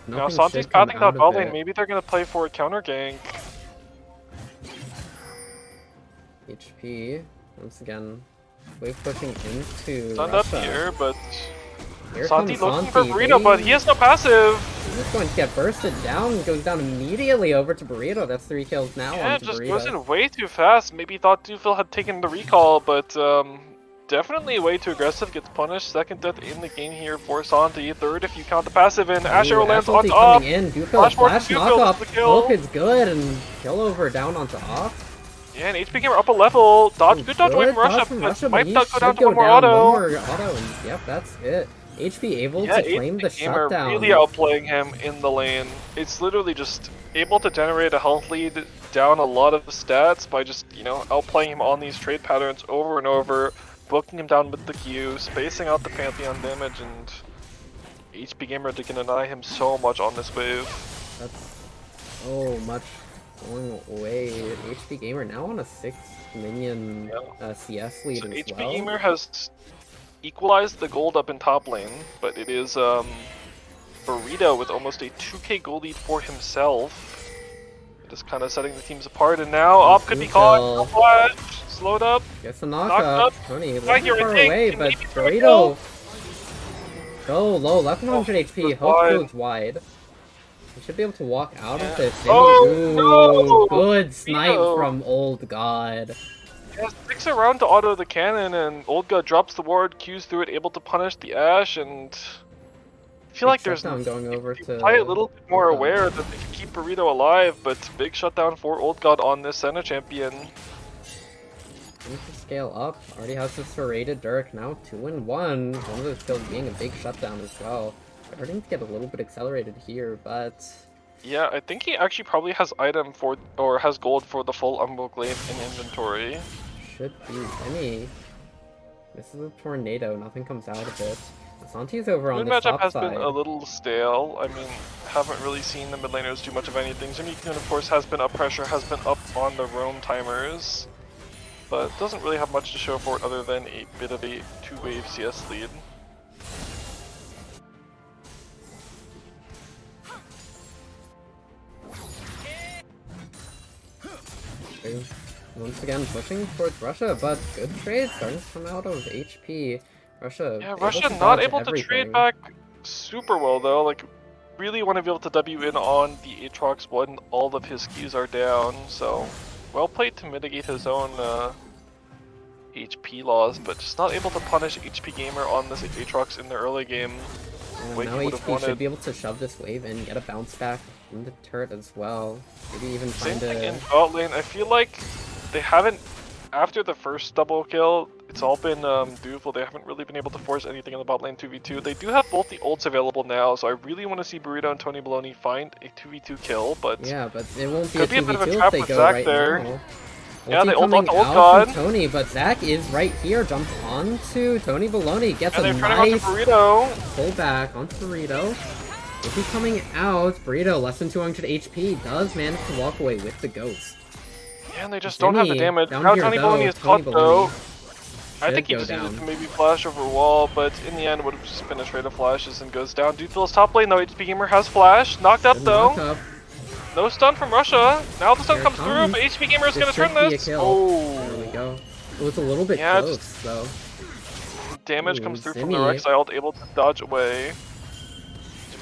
Now Nothing Santi's should come pathing out that bot of lane. it. Maybe they're gonna play for a counter gank. HP, once again, wave pushing into Stunned up Russia. here, but Here Santi comes looking for Santi. Burrito, but he has no passive. He's just going to get bursted down, goes down immediately over to Burrito. That's 3 kills now Yeah, onto just Burrito. goes in way too fast. Maybe thought Dufil had taken the recall, but definitely way too aggressive. Gets punished. Second death in the game here for Santi. Third if you count the passive in. Ash Arrow lands on off. coming in. Dufil Flash forward flash to Dufil, knock that's off. the kill. Poke is good, and kill over down onto off. Yeah, and HP Gamer up a level. Dodge, good dodge away from Russia, but might not go down to one more auto. One more auto, and yep, that's it. HP able Yeah, to claim the Gamer shutdown. really outplaying him in the lane. It's literally just able to generate a health lead down a lot of stats by just, you know, outplaying him on these trade patterns over and over, booking him down with the Q, spacing out the Pantheon damage, and HP Gamer can deny him so much on this wave. That's so much going away. HP Gamer now on a 6 minion CS lead So as HP well. Gamer has equalized the gold up in top lane, but it is Burrito with almost a 2k gold lead for himself. Just kind of setting the teams apart, and now Op could be caught. No flash, slowed up. Gets a knockup. Tony a little Right here, bit I far think. away, Can but maybe throw a Burrito kill. go low, less than 100 HP. goes Hope wide. goes wide. He should be able to walk out of this. Oh, Ooh, no! good snipe Burrito. from Old God. Yeah, sticks around to auto the cannon, and Old God drops the ward, Qs through it, able to punish the Ashe, and I feel like there's going over to probably a little bit more Old God. aware that they can keep Burrito alive, but big shutdown for Old God on this center champion. Needs to scale up. Already has this serrated Dirk. Now 2-1. One of those kills being a big shutdown as well. Starting to get a little bit accelerated here, but Yeah, I think he actually probably has item for, or has gold for the full Umbral Glaive in inventory. should be any. This is a tornado. Nothing comes out of it. Santi's over on Mid the matchup top has side. been a little stale. I mean, haven't really seen the mid laners do much of anything. Zimikan, of course, has been up pressure, has been up on the roam timers, but doesn't really have much to show for it other than a bit of a two-wave CS lead. Okay. Once again, pushing towards Russia, but good trade starting to come out of HP. Russia Yeah, able Russia to not dodge able to trade everything. back super well though. Like, really want to be able to W in on the Aatrox when all of his keys are down. So, well played to mitigate his own HP loss, but just not able to punish HP Gamer on this Aatrox in the early game. And Way now he would have HP should wanted. be able to shove this wave in, get a bounce back in the turret as well. Maybe even Same find thing a... in bot lane. I feel like they haven't, after the first double kill, it's all been doable. They haven't really been able to force anything in the bot lane 2v2. They do have both the ults available now, so I really want to see Burrito and Tony Baloney find a 2v2 kill, but Yeah, but it won't be a could be a bit of a 2v2 if trap they with go Zac right there. now. Yeah, they Ulti ult coming onto Old out God. from Tony, but Zac is right here, jumps onto Tony Baloney, gets And a they're turning nice onto Burrito. pullback onto Burrito. Ulti coming out, Burrito less than 200 HP, does manage to walk away with the ghost. Yeah, and they just don't have the Zimmy damage. down Now here, Tony though. Baloney is Tony caught though. Baloney I think should he go just needed down. to maybe flash over wall, but in the end would have just been a trade of flashes and goes down. Doodfield's top lane though, HP Gamer has flash. Knocked up Good though. knock-up. No stun from Russia. Now the stun Here it comes through, comes. but HP Gamer is This going to turn should be a this. kill. Oh, There we go. It was a little bit Yeah, close, just- though. damage Ooh, comes through from the Zimmy. Rek'Sai, able to dodge away.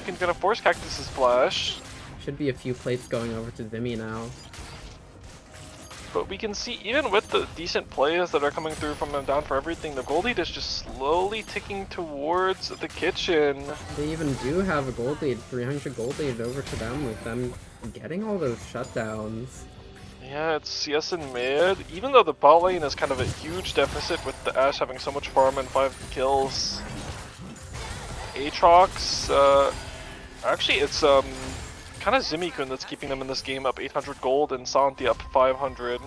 He's gonna force Cactus's flash, Should be a few plates going over to Zimmy now. but we can see even with the decent plays that are coming through from him down for everything, the gold lead is just slowly ticking towards the kitchen. They even do have a gold lead, 300 gold lead over to them with them getting all those shutdowns. Yeah, it's CS in mid. Even though the bot lane is kind of a huge deficit with the Ashe having so much farm and 5 kills. Aatrox, actually it's kind of Zimmy-kun that's keeping them in this game up 800 gold and Santi up 500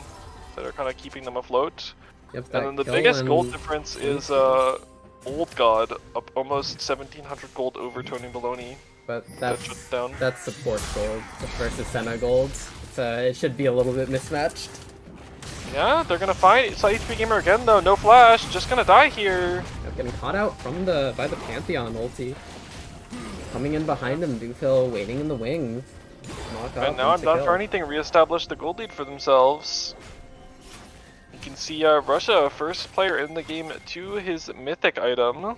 that are kind of keeping them afloat. Yep, And then the kill biggest and- gold difference is Old God up almost 1700 gold over Tony Baloney. But That shut down. that's support gold versus Senna gold. It should be a little bit mismatched. Yeah, they're gonna find it's HP Gamer again though, no flash, just gonna die here. Getting caught out from by the Pantheon ulti. Coming in behind him, Doofil waiting in the wings. Knock up And now I'm into done kill. for anything, reestablish the gold lead for themselves. You can see Russia, first player in the game to his mythic item.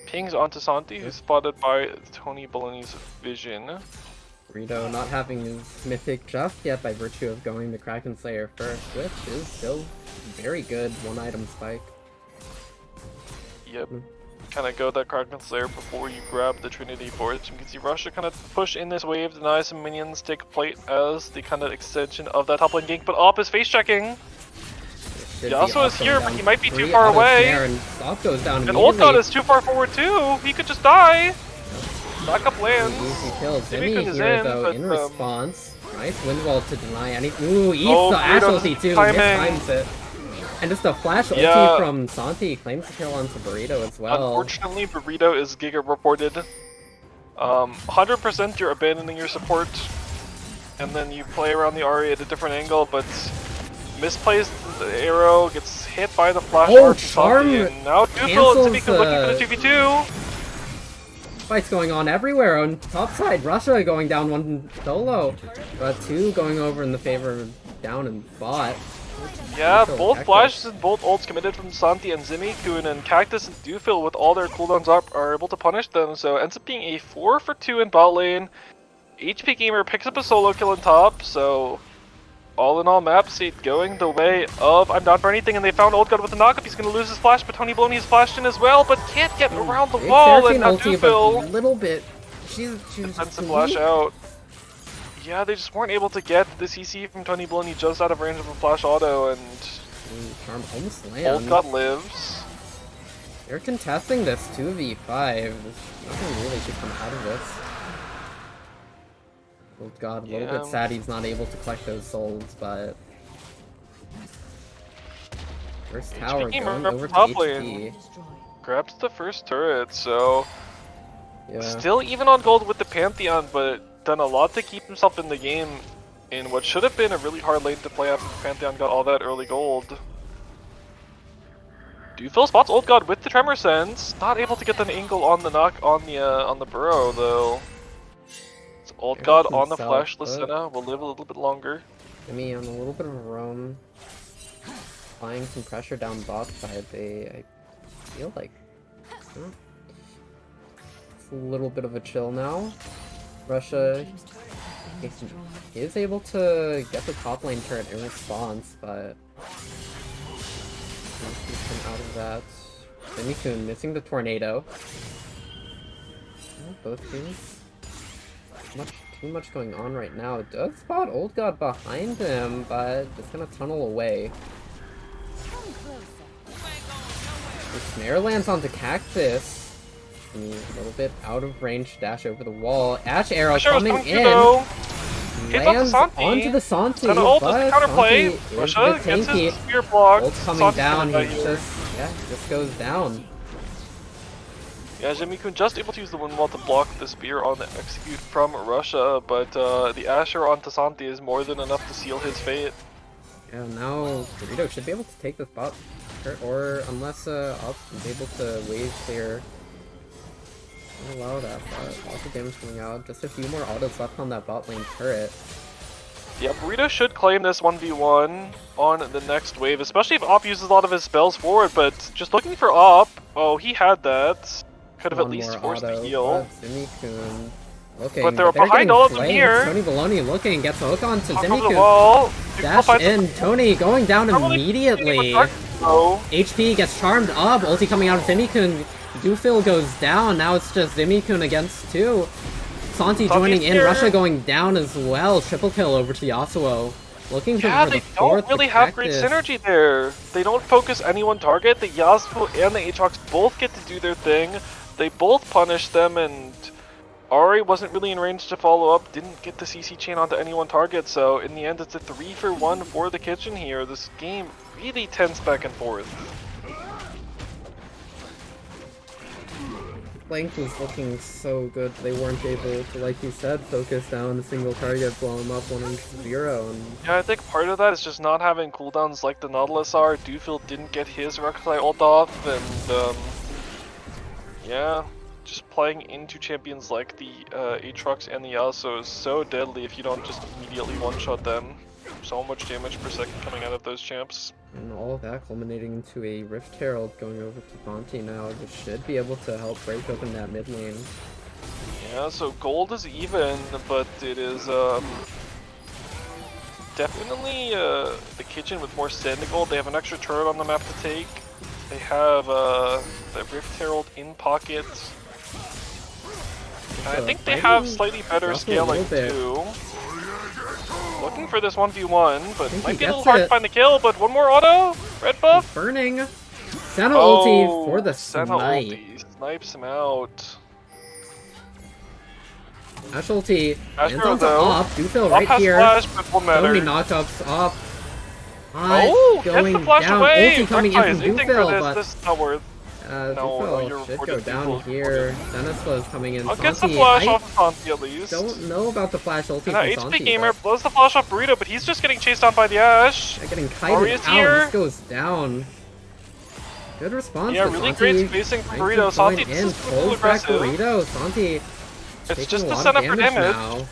Pings onto Santi, who's spotted by Tony Baloney's vision. Rito not having his mythic just yet by virtue of going the Kraken Slayer first, which is still very good one item spike. Yep. Kind of go that Kraken Slayer before you grab the Trinity Force. You can see Russia kind of push in this wave, deny some minions, take a plate as the kind of extension of that top lane gank, but Op is face checking. Should Yasuo be is awesome here, down but he might be too 3 far auto away. snare, and Stop goes down And Old God immediately. is too far forward too. He could just die. Backup lands. Easy kill. Zimmy Zimmy is here in, though but, in response. Nice wind wall to deny any. Ooh, eats Oh, the Ash Burrito's ulti too. timing. Mistimes it. And just a flash ulti Yeah. from Santi claims the kill onto Burrito as well. Unfortunately, Burrito is Giga reported. 100% you're abandoning your support, and then you play around the Ahri at a different angle, but misplays the arrow, gets hit by the flash Oh, art from Santi, Charm and now Doofil and Zimmy cancels, looking for the 2v2. Fights going on everywhere on top side. Russia going down one solo, but two going over in the favor of down and bot. Yeah, Doofil both Cactus. flashes and both ults committed from Santi and Zimmy-kun, and Cactus and Doofil with all their cooldowns up are able to punish them, so it ends up being a 4 for 2 in bot lane. HP Gamer picks up a solo kill on top, so all in all map state going the way of I'm down for anything, and they found Old God with a knockup. He's going to lose his flash, but Tony Baloney is flashed in as well, but can't get around the Big wall, Seraphine and now ulti, but a Doofil little bit. She's defensive flash out. Yeah, they just weren't able to get the CC from Tony Baloney just out of range of a flash auto, and Charm almost Old lands. God lives. They're contesting this 2v5. There's nothing really to come out of this. Oh god, a little bit Yeah. sad he's not able to collect those souls, but... First tower Gamer going up over to top HP. lane. Grabs the first turret, so Yeah. still even on gold with the Pantheon, but done a lot to keep himself in the game in what should have been a really hard lane to play after the Pantheon got all that early gold. Doofil spots Old God with the Tremor Sense, not able to get an angle on the knock on the burrow though. So Old There's God on the himself, Flashless but- Senna will live a little bit longer. Jimmy on a little bit of a roam. Applying some pressure down bot side. I feel like... oh, it's a little bit of a chill now. Russia is able to get the top lane turret in response, but he's come out of that. Zemikun missing the tornado. Oh, both teams. Too much going on right now. Does spot Old God behind him, but it's gonna tunnel away. The snare lands onto Cactus. A little bit out of range, dash over the wall. Ash arrow coming in. Lands onto the Santi, but counterplay. Santi is Russia a bit gets tanky. his spear blocked. Ult's coming Santi's down, gonna he die here. just goes down. Yeah, Zemikun just able to use the windwall to block the spear on the execute from Russia, but the Asher onto Santi is more than enough to seal his fate. Yeah, now Dorito should be able to take this bot, or unless Ops is able to wave clear. Don't allow that, but lots of damage coming out. Just a few more autos left on that bot lane turret. Yeah, Burrito should claim this 1v1 on the next wave, especially if Op uses a lot of his spells forward, but just looking for Op, oh, he had that. Could have at least forced the heal. Zemikun looking, But they're behind all of them here. Tony Baloney looking, gets a hook on to Top of the Zemikun. wall. Dash in, Tony going down immediately. Oh. HP gets charmed up, ulti coming out of Zemikun. Dufil goes down, now it's just Zemikun against two. Santi joining in, Russia going down as well. Triple kill over to Yasuo. Looking for the fourth. They don't really have great synergy there. They don't focus any one target. The Yasuo and the Aatrox both get to do their thing. They both punish them, and Ari wasn't really in range to follow up. Didn't get the CC chain onto any one target, so in the end it's a 3-for-1 for the kitchen here. This game really tense back and forth. Flank was looking so good, they weren't able to, like you said, focus down a single target, blow him up 1-0. And... yeah, I think part of that is just not having cooldowns like the Nautilus are. Dufil didn't get his Rek'Sai ult off, and yeah, just playing into champions like the Aatrox and the Yasuo is so deadly if you don't just immediately one-shot them. So much damage per second coming out of those champs. And all of that culminating into a Rift Herald going over to Bonte now, which should be able to help break open that mid lane. Yeah, so gold is even, but it is definitely the kitchen with more standing gold. They have an extra turret on the map to take. They have the Rift Herald in pocket. And I think they have slightly better scaling too. Looking for this 1v1, but might be a little hard to find the kill, but one more auto? Red buff? He's burning! Senna ulti for the Senna snipe. ulti snipes him out. Ash ulti, Ash lands arrow onto though. Op, Dufil Op right has here. flash, but won't So many matter. knockups, Op. Oh, gets Going the flash down, away! ulti coming in from Anything Dufil, for this, but this is not worth. Dufil you're should go reported down Dufil. here. Zenesla is coming in. Gets the Santi, flash I off of Santi at least. don't know about the flash ulti Now from HP Santi, Gamer but blows the flash off Burrito, but he's just getting chased down by the Ash. they're getting Aria's kited out. here. This goes down. Good response. Yeah, but really Santi great spacing for trying to Burrito. join Santi, in, this is full too crack aggressive. Burrito. Santi It's taking just a the lot setup of for damage damage. now.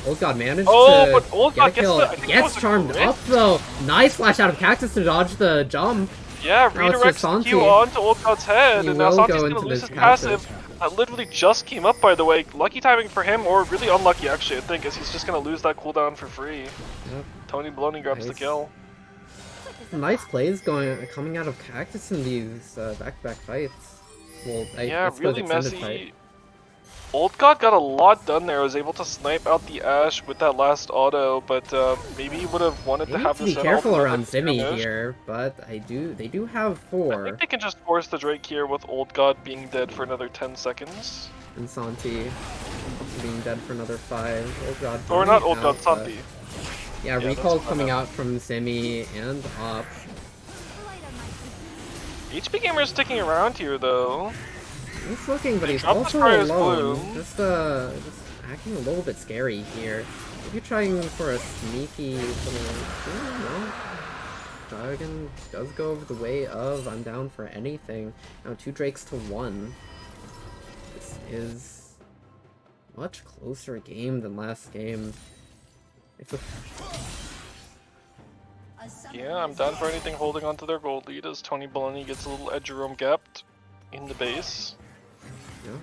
Old God managed Oh, to but Old get a God kill. I think that Gets was a charmed crit. up though. Nice flash out of Cactus to dodge the jump. Yeah, Now it's just redirects the Santi. Q onto Old God's head, He and now will Santi's go gonna into lose this his passive. Cactus. That literally just came up, by the way. Lucky timing for him, or really unlucky actually, I think, as he's just gonna lose that cooldown for free. Yep. Tony Baloney grabs the Nice. kill. Nice plays coming out of Cactus in these back-to-back fights. Well, Yeah, I suppose really extended messy. fight. Old God got a lot done there. Was able to snipe out the Ash with that last auto, but maybe he would have wanted They to need have to the be Senna careful ultimate around Zimmy damage. here, but they do have I 4. think they can just force the Drake here with Old God being dead for another 10 seconds. And Santi being dead for another 5. Old God. Or not burning Old God, out, but- Santi. Yeah, Yeah, recall that's coming fine. out from Zimmy and Op. HP Gamer is sticking around here though. He's looking, but They he's dropped the also Fire's alone. Bloom. Just acting a little bit scary here. Maybe trying for a sneaky little... no. Dragon does go over the way of I'm down for anything. Now 2 Drakes to 1. This is much closer game than last game. It's a Yeah, I'm down for anything holding on to their gold lead as Tony Baloney gets a little edge roam gapped in the base. Yeah.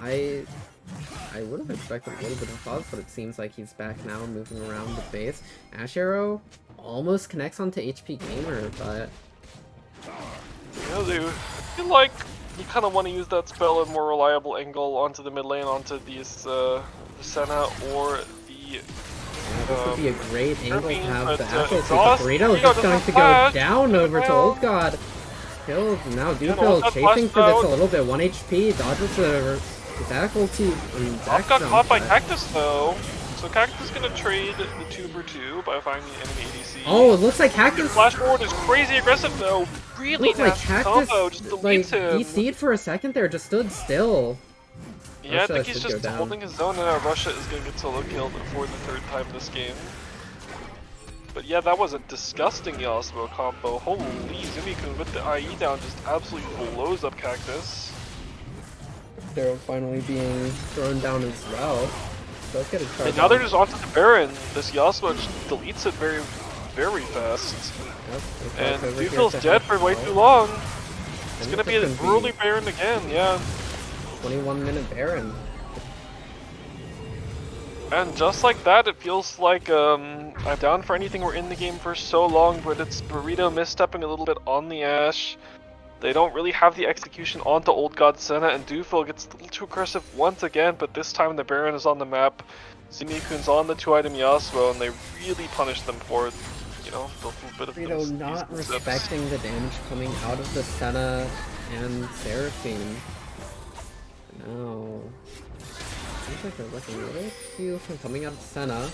I would have expected a little bit of pause, but it seems like he's back now, moving around the base. Ash Arrow almost connects onto HP Gamer, but Yeah, I feel like you kind of want to use that spell at a more reliable angle onto the mid lane, onto these the Senna or the yeah, this would be a great angle to have the Apple take. Burrito is just going to go down over to Old God. Killed. Now Dufil chasing for this a little bit. 1 HP. Dodges the back ulti. Off got caught by Cactus though. So Cactus is gonna trade the 2/2 by finding the enemy ADC. Oh, it looks like Cactus. Flash forward is crazy aggressive though. Really nasty combo. Just deletes him. He seed for a second there, just stood still. Yeah, I think he's just holding his zone, and now Russia is gonna get solo killed for the 3rd time this game. But yeah, that was a disgusting Yasuo combo. Holy, Zimikun with the IE down just absolutely blows up Cactus. They're finally being thrown down as well. Let's get a charge. And now they're just onto the Baron. This Yasuo just deletes it very, very fast. Yep, and Dufil's dead for way too long. It's gonna be an early Baron again, yeah. 21-minute Baron. And just like that, it feels like I'm down for anything. We're in the game for so long, but it's Burrito misstepping a little bit on the Ashe. They don't really have the execution onto Old God Senna, and Dufil gets a little too aggressive once again, but this time the Baron is on the map. Zimikun's on the 2-item Yasuo, and they really punish them for it. You know, the little bit of Burrito not respecting the damage coming out of the Senna and Seraphine. No. Seems like they're looking a little cute from coming out of Senna.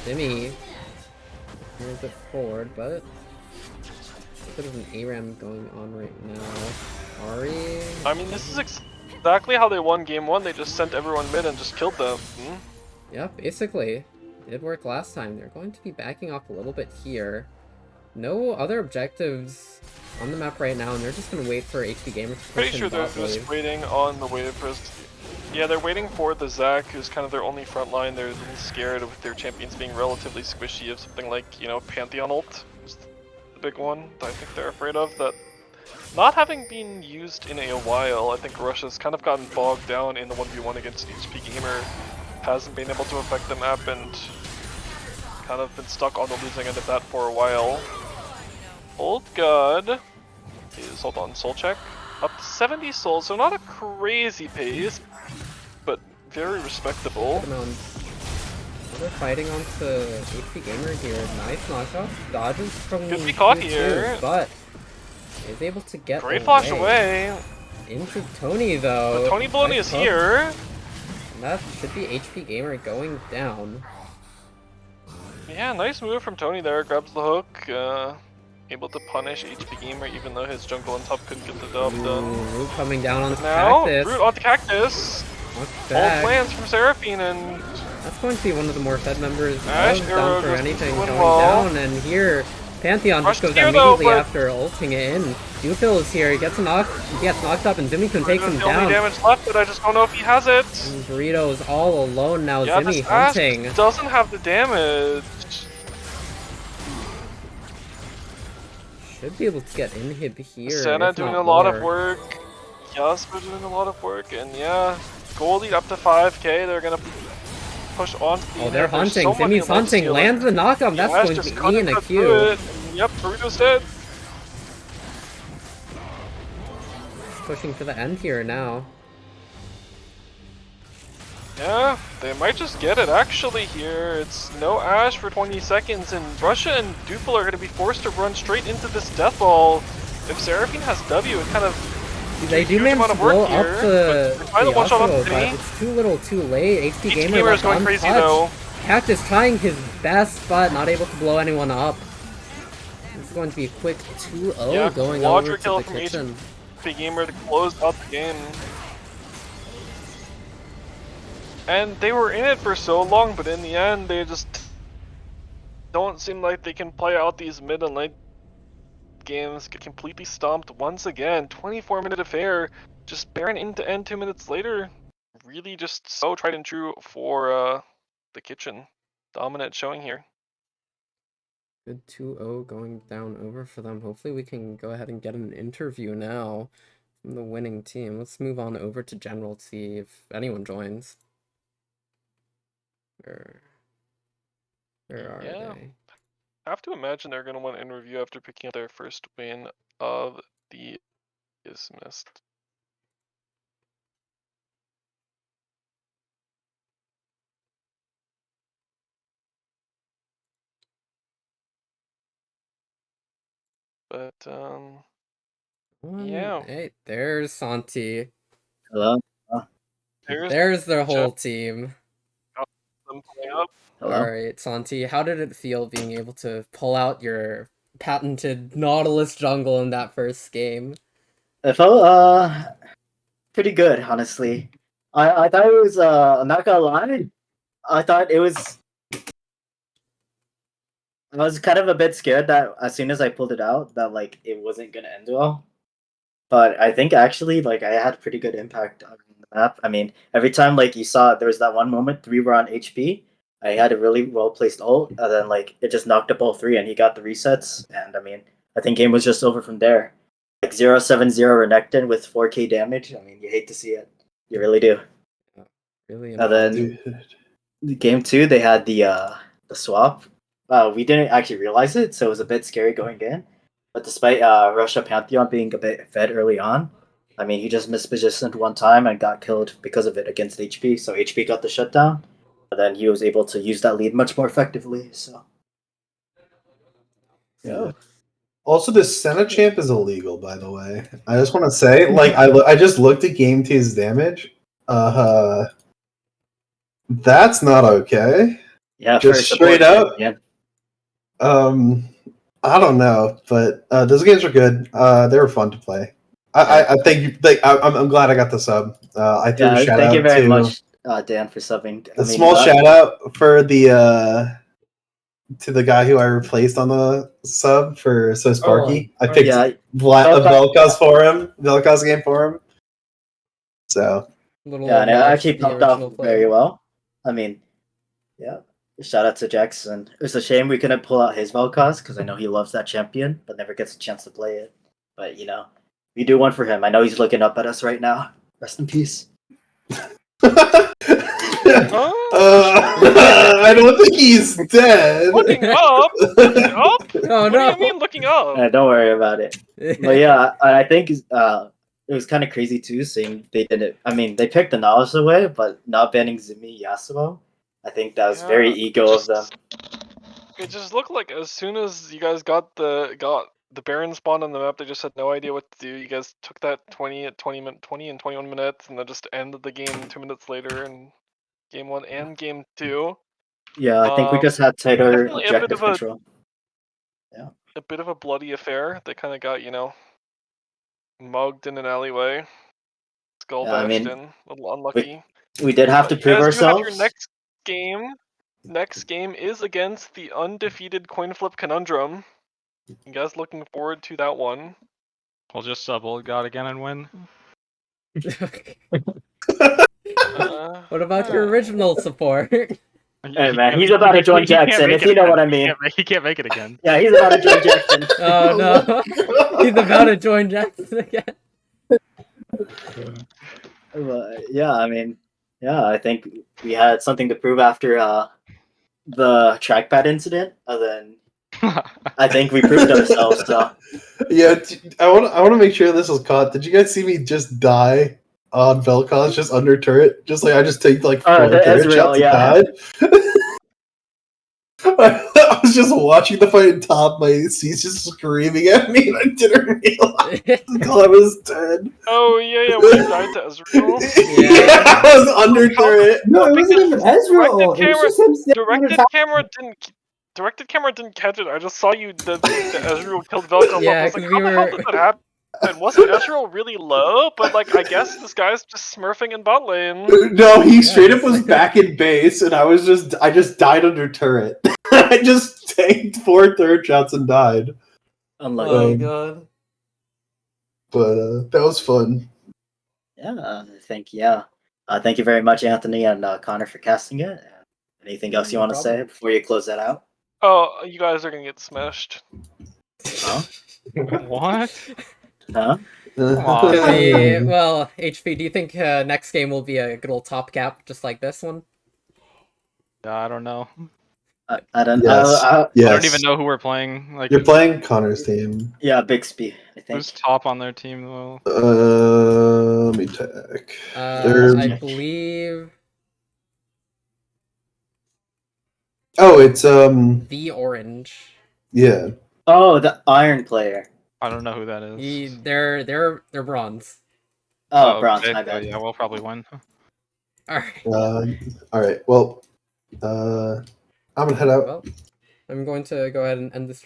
Zimmy moves it forward, but a bit of an ARAM going on right now. Ari? I mean, this is exactly how they won game 1. They just sent everyone mid and just killed them. Yeah, basically. It did work last time. They're going to be backing off a little bit here. No other objectives on the map right now, and they're just going to wait for HP Gamer to push. Pretty sure they're just waiting on the wave for us. Yeah, they're waiting for the Zac, who's kind of their only front line. They're a little scared with their champions being relatively squishy of something like, you know, Pantheon ult is the big one that I think they're afraid of. That not having been used in a while, I think Russia's kind of gotten bogged down in the 1v1 against HP Gamer. Hasn't been able to affect the map and kind of been stuck on the losing end of that for a while. Old God is, hold on, soul check. Up to 70 souls, so not a crazy pace, but very respectable. They're fighting onto HP Gamer here. Nice knockout. Dodges from Could be caught here, but is able to get great flash away. Into Tony though. But Tony Baloney is here. And that should be HP Gamer going down. Yeah, nice move from Tony there. Grabs the hook. Able to punish HP Gamer even though his jungle on top couldn't get the job done. Root coming down on Cactus. Root onto Cactus. All plans from Seraphine, and that's going to be one of the more fed members Ash of Down for Anything going down. And here Pantheon just goes immediately after ulting it in. Dufil is here, he gets knocked up, and Zimikun takes him down. Only damage left, but I just don't know if he has it. And Burrito is all alone now. Yeah, Zimmy hunting. Doesn't have the damage. Should be able to get inhib here. Senna doing a lot of work. Yasuo doing a lot of work, and yeah, gold lead up to 5k. They're gonna push on. They're hunting. Zimmy's hunting. Lands the knockup. That's going to be E in a Q. Yep, Burrito's dead. Pushing for the end here now. Yeah, they might just get it actually here. It's no Ashe for 20 seconds, and Russia and Dufil are going to be forced to run straight into this death ball. If Seraphine has W, it kind of they do manage to blow up the Yasuo, but it's too little too late. HP Gamer is going crazy though. Cactus trying his best, but not able to blow anyone up. It's going to be a quick 2-0 going over to the kitchen. HP Gamer to close out the game. And they were in it for so long, but in the end, they just don't seem like they can play out these mid and late games. Get completely stomped once again. 24-minute affair, just Baron end to end 2 minutes later. Really just so tried and true for the kitchen. Dominant showing here. Good 2-0 going down over for them. Hopefully we can go ahead and get an interview now from the winning team. Let's move on over to General to see if anyone joins. Where are they? I have to imagine they're going to want to interview after picking up their first win of the Dismissed. But yeah. Hey, there's Santi. Hello. There's their whole team. Them playing up. Hello. All right, Santi, how did it feel being able to pull out your patented Nautilus jungle in that first game? It felt pretty good, honestly. I thought it was I'm not gonna lie. I thought it was. I was kind of a bit scared that as soon as I pulled it out, that like it wasn't gonna end well. But I think actually, like I had pretty good impact on the map. I mean, every time like you saw, there was that one moment 3 were on HP. I had a really well placed ult, and then like it just knocked up all 3, and he got the resets. And I mean, I think game was just over from there. Like 0-7-0 Renekton with 4k damage. I mean, you hate to see it. You really do. Really? And then game 2, they had the swap. We didn't actually realize it, so it was a bit scary going in. But despite Russia Pantheon being a bit fed early on, I mean, he just mispositioned one time and got killed because of it against HP. So HP got the shutdown, and then he was able to use that lead much more effectively. So, yeah. Also, this Senna champ is illegal, by the way. I just want to say, like, I just looked at Game 2's damage. That's not okay. Yeah, just straight up. Yeah. I don't know, but those games are good. They were fun to play. I think you. I'm glad I got the sub. I threw a shout out. Thank you very much, Dan, for subbing. A small shout out for the to the guy who I replaced on the sub for So Sparky. I picked Vel'Koz for him. Vel'Koz game for him. So and it actually popped off very well. I mean, yeah. Shout out to Jackson. It's a shame we couldn't pull out his Vel'Koz because I know he loves that champion, but never gets a chance to play it. But you know, we do one for him. I know he's looking up at us right now. Rest in peace. I don't think he's dead. Looking up? Looking up? Oh, no. What do you mean looking up? Don't worry about it. But yeah, I think it was kind of crazy too, seeing they didn't. I mean, they picked the Nautilus away, but not banning Zimi Yasuo. I think that was very ego of them. It just looked like as soon as you guys got the Baron spawn on the map, they just had no idea what to do. You guys took that 20 and 21 minutes, and then just ended the game 2 minutes later in game 1 and game 2. Yeah, I think we just had tighter objective control. Yeah, a bit of a bloody affair. They kind of got, you know, mugged in an alleyway, skull bashed in. A little unlucky. We did have to prove ourselves. Your next game is against the undefeated coin flip conundrum. You guys looking forward to that one? We'll just sub Old God again and win. What about your original support? Hey man, he's about to join Jackson, if you know what I mean. He can't make it again. Yeah, he's about to join Jackson. Oh no, he's about to join Jackson again. Yeah, I mean, yeah, I think we had something to prove after the trackpad incident, and then I think we proved ourselves. So. Yeah, I want to make sure this was caught. Did you guys see me just die on Vel'Koz just under turret? Just like I just take like 4 turret shots and died. I was just watching the fight in top. My C's just screaming at me, and I didn't realize until I was dead. Oh yeah, when you died to Ezreal. Yeah, I was under turret. No, it wasn't even Ezreal. Directed camera didn't catch it. I just saw you. The Ezreal killed Vel'Koz. Yeah, I was like, how the hell did that happen? And wasn't Ezreal really low? But like, I guess this guy's just smurfing in bot lane. No, he straight up was back in base, and I just died under turret. I just tanked 4 third shots and died. Unlucky. Oh my god. But that was fun. Yeah, thank you very much, Anthony and Connor, for casting it. Anything else you want to say before you close that out? Oh, you guys are gonna get smashed. Huh? What? Huh? Come on. Well, HP, do you think next game will be a good old top cap just like this one? I don't know. I don't. Yes. I Yes. don't even know who we're playing. Like, You're playing Connor's team. Yeah, Bixby. I think. who's top on their team though? Let me check. I believe Oh, it's the orange. yeah. Oh, the Iron player. I don't know who that is. They're bronze. Oh, bronze. okay. My Oh, bad. yeah, we'll probably win. All right. All right. Well, I'm gonna head out. Well, I'm going to go ahead and end this.